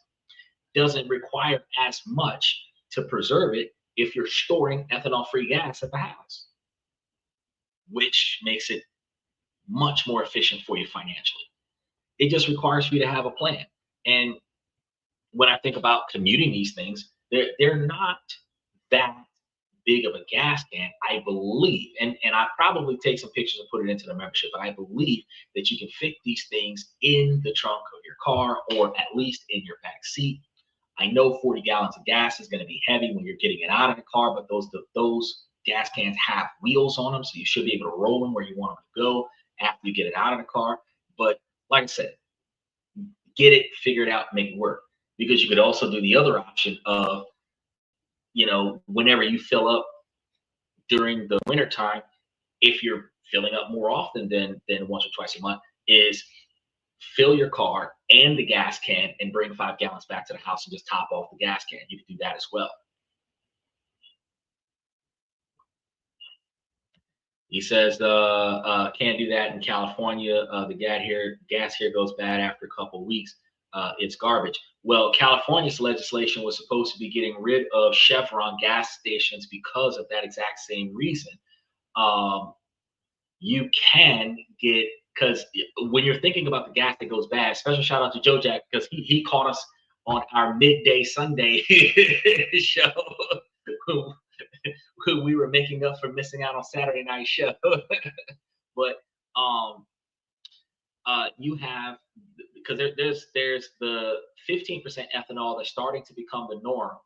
doesn't require as much to preserve it if you're storing ethanol free gas at the house, which makes it much more efficient for you financially. It just requires you to have a plan. And when I think about commuting these things, they're not that big of a gas can, I believe. And I probably take some pictures and put it into the membership, but I believe that you can fit these things in the trunk of your car or at least in your back seat. I know 40 gallons of gas is going to be heavy when you're getting it out of the car, but those gas cans have wheels on them, so you should be able to roll them where you want them to go after you get it out of the car. But like I said, get it figured out, make it work. Because you could also do the other option of, whenever you fill up during the winter time, if you're filling up more often than once or twice a month, is fill your car and the gas can and bring 5 gallons back to the house and just top off the gas can. You can do that as well. He says can't do that in California. The gas here goes bad after a couple of weeks. It's garbage. Well, California's legislation was supposed to be getting rid of Chevron gas stations because of that exact same reason. You can get, because when you're thinking about the gas that goes bad, special shout out to Joe Jack, because he caught us on our midday Sunday show. We were making up for missing out on Saturday night show. But you have, because there's the 15% ethanol that's starting to become the norm.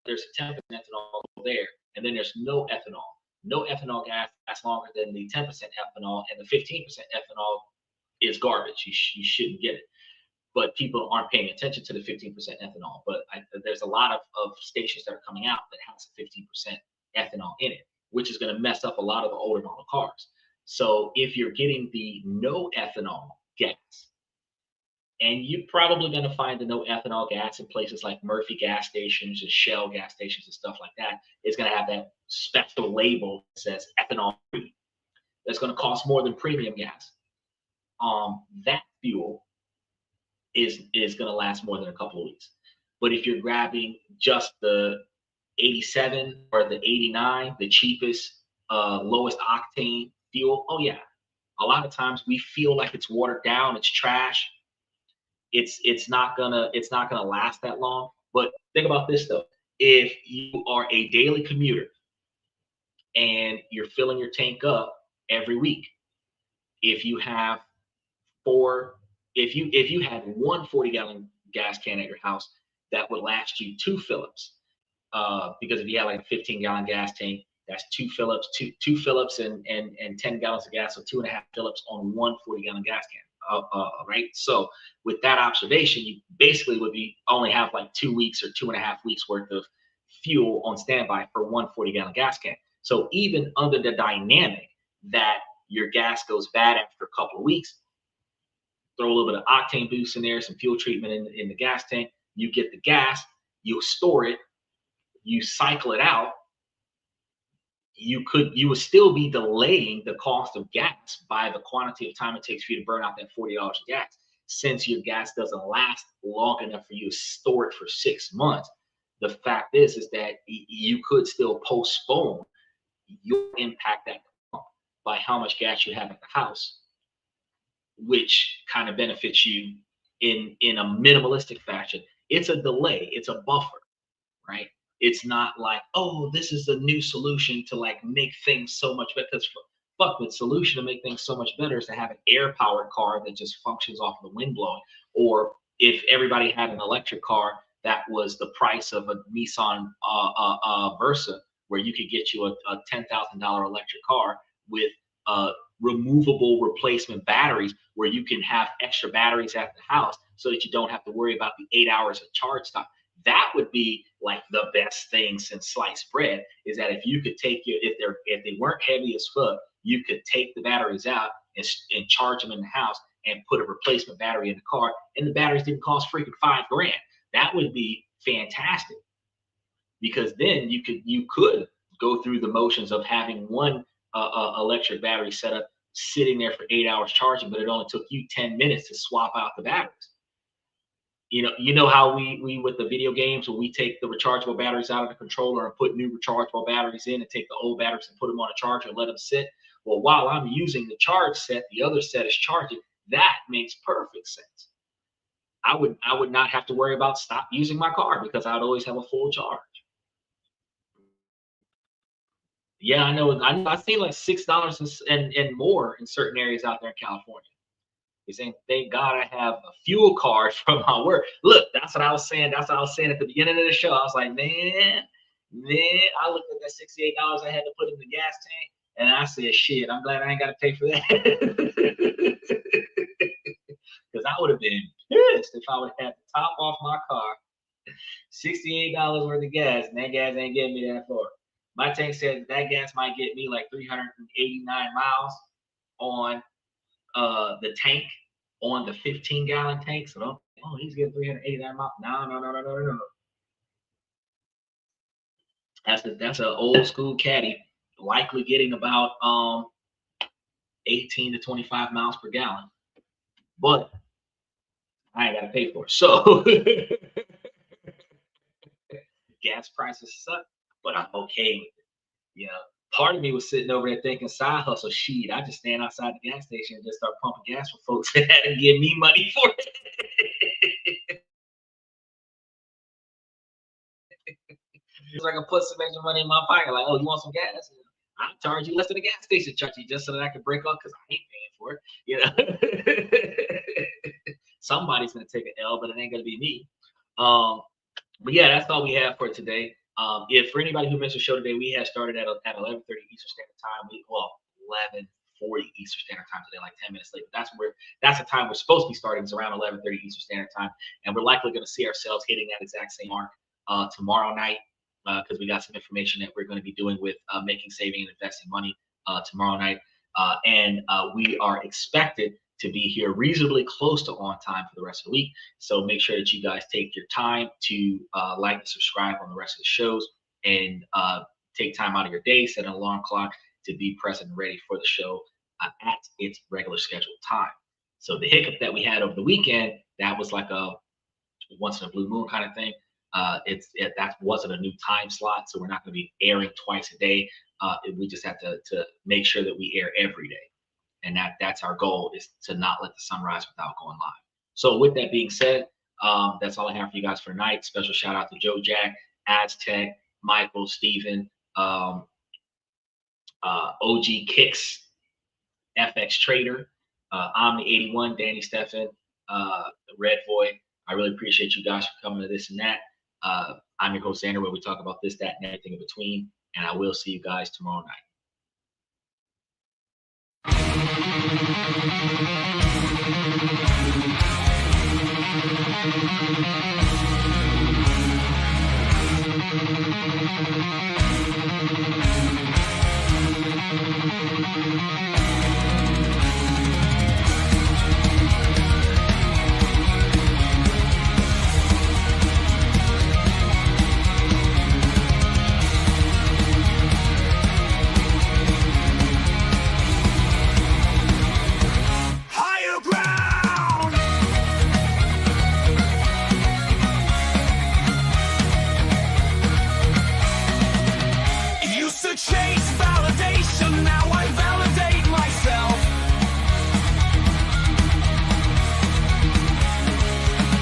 There's 10% ethanol there, and then there's no ethanol. No ethanol gas lasts longer than the 10% ethanol, and the 15% ethanol is garbage. You shouldn't get it. But people aren't paying attention to the 15% ethanol. But there's a lot of stations that are coming out that has 15% ethanol in it, which is going to mess up a lot of the older model cars. So if you're getting the no ethanol gas, and you're probably going to find the no ethanol gas in places like Murphy gas stations and Shell gas stations and stuff like that, it's going to have that special label that says ethanol free. That's going to cost more than premium gas. That fuel is going to last more than a couple of weeks. But if you're grabbing just the 87 or the 89, the cheapest, lowest octane fuel, oh yeah, a lot of times we feel like it's watered down, it's trash. It's not gonna last that long. But think about this though: if you are a daily commuter and you're filling your tank up every week, if you have if you had one 40-gallon gas can at your house, that would last you 2 fill-ups. Because if you had like a 15-gallon gas tank, that's 2 fill-ups, two fill-ups and 10 gallons of gas, so 2.5 fill-ups on one 40-gallon gas can. Right? So with that observation, you basically would only have like 2 weeks or 2.5 weeks worth of fuel on standby for one 40-gallon gas can. So even under the dynamic that your gas goes bad after a couple of weeks, throw a little bit of octane boost in there, some fuel treatment in the gas tank, you get the gas, you store it, you cycle it out, you would still be delaying the cost of gas by the quantity of time it takes for you to burn out that $40 of gas. Since your gas doesn't last long enough for you to store it for 6 months, the fact is that you could still postpone your impact at by how much gas you have at the house, which kind of benefits you in a minimalistic fashion. It's a delay, it's a buffer, right? It's not like, oh, this is the new solution to like make things so much better. Because fuck, the solution to make things so much better is to have an air-powered car that just functions off of the wind blowing. Or if everybody had an electric car, that was the price of a Nissan Versa, where you could get you a $10,000 electric car with removable replacement batteries, where you can have extra batteries at the house so that you don't have to worry about the 8 hours of charge time. That would be like the best thing since sliced bread, is that if you could take your, if they weren't heavy as fuck, you could take the batteries out and charge them in the house and put a replacement battery in the car, and the batteries didn't cost freaking $5,000. That would be fantastic, because then you could go through the motions of having one electric battery set up sitting there for 8 hours charging, but it only took you 10 minutes to swap out the batteries. You know how we with the video games, when we take the rechargeable batteries out of the controller and put new rechargeable batteries in, and take the old batteries and put them on a charger and let them sit. Well, while I'm using the charge set, the other set is charging. That makes perfect sense. I would not have to worry about stop using my car, because I'd always have a full charge. Yeah, I know. I see like $6 and more in certain areas out there in California. He's saying, thank God I have a fuel card from my work. Look, that's what I was saying. That's what I was saying at the beginning of the show. I was like, man, I looked at that $68 I had to put in the gas tank, and I said, shit, I'm glad I ain't got to pay for that. Because I would have been pissed if I would have had to top off my car, $68 worth of gas, and that gas ain't getting me that far. My tank said that gas might get me like 389 miles on the tank, on the 15-gallon tank. So oh, he's getting 389 miles. No. That's an old school caddy, likely getting about 18 to 25 miles per gallon. But I ain't got to pay for it. So gas prices suck, but I'm okay with it. You know, part of me was sitting over there thinking, side hustle, shit, I just stand outside the gas station and just start pumping gas for folks that had to give me money for it. So I can put some extra money in my pocket, like, oh, you want some gas? I'll charge you less than the gas station charge you, just so that I can break up, because I ain't paying for it. You know, somebody's gonna take an L, but it ain't gonna be me. But yeah, that's all we have for today. If for anybody who missed the show today, we had started at 11:30 Eastern Standard Time. 11:40 Eastern Standard Time today, like 10 minutes late. But that's the time we're supposed to be starting, is around 11:30 Eastern Standard Time, and we're likely going to see ourselves hitting that exact same mark tomorrow night, because we got some information that we're going to be doing with making, saving, and investing money tomorrow night, and we are expected to be here reasonably close to on time for the rest of the week. So make sure that you guys take your time to like and subscribe on the rest of the shows, and take time out of your day, set an alarm clock to be present and ready for the show at its regular scheduled time. So the hiccup that we had over the weekend, that was like a once in a blue moon kind of thing. That wasn't a new time slot, so we're not going to be airing twice a day. We just have to make sure that we air every day. And that's our goal, is to not let the sun rise without going live. So with that being said, that's all I have for you guys for tonight. Special shout out to Joe Jack, Aztec, Michael, Steven, OG Kicks, FX Trader, Omni81, Danny Steffen, Red Void. I really appreciate you guys for coming to this and that. I'm your host, Xander, where we talk about this, that, and everything in between. And I will see you guys tomorrow night. Higher ground. Used to chase validation, now I validate myself.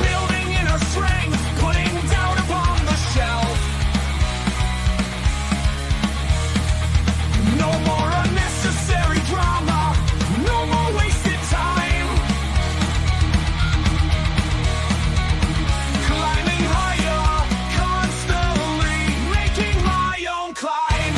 Building inner strength, putting doubt upon the shelf. No more unnecessary drama, no more wasted time. Climbing higher, constantly making my own climb.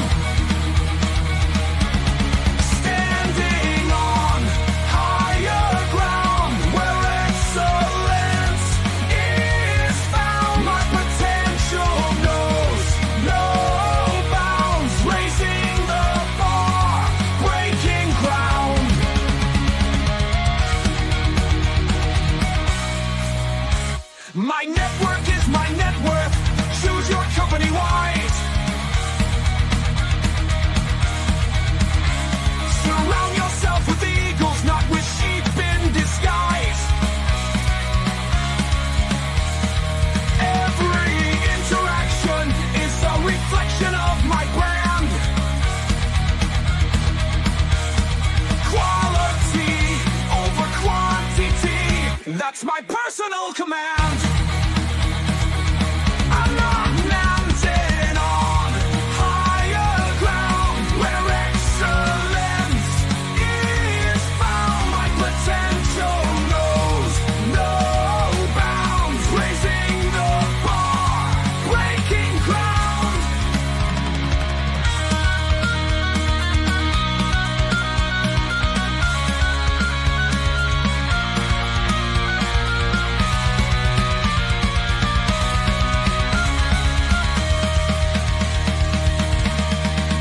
That's my personal command. I'm not mounted on higher ground where excellence is found. My potential knows no bounds, raising the bar, breaking ground.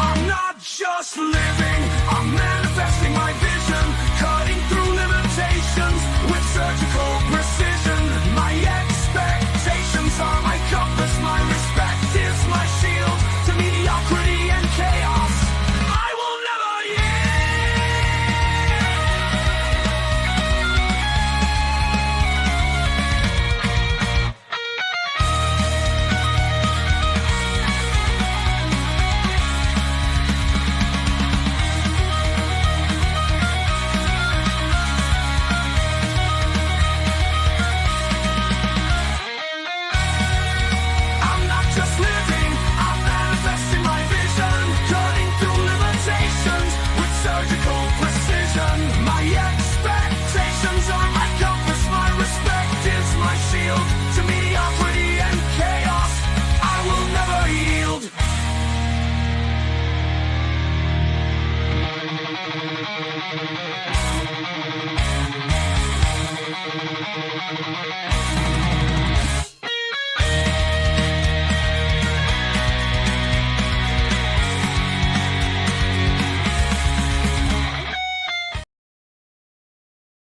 I'm not just living, I'm manifesting my vision, cutting through limitations with surgical precision. My expectations are my compass, my respect is my shield to mediocrity and chaos. I will never I'm not just living, I'm manifesting my vision, cutting through limitations with surgical precision. My expectations are my compass, my respect is my shield to mediocrity and chaos. I will never yield.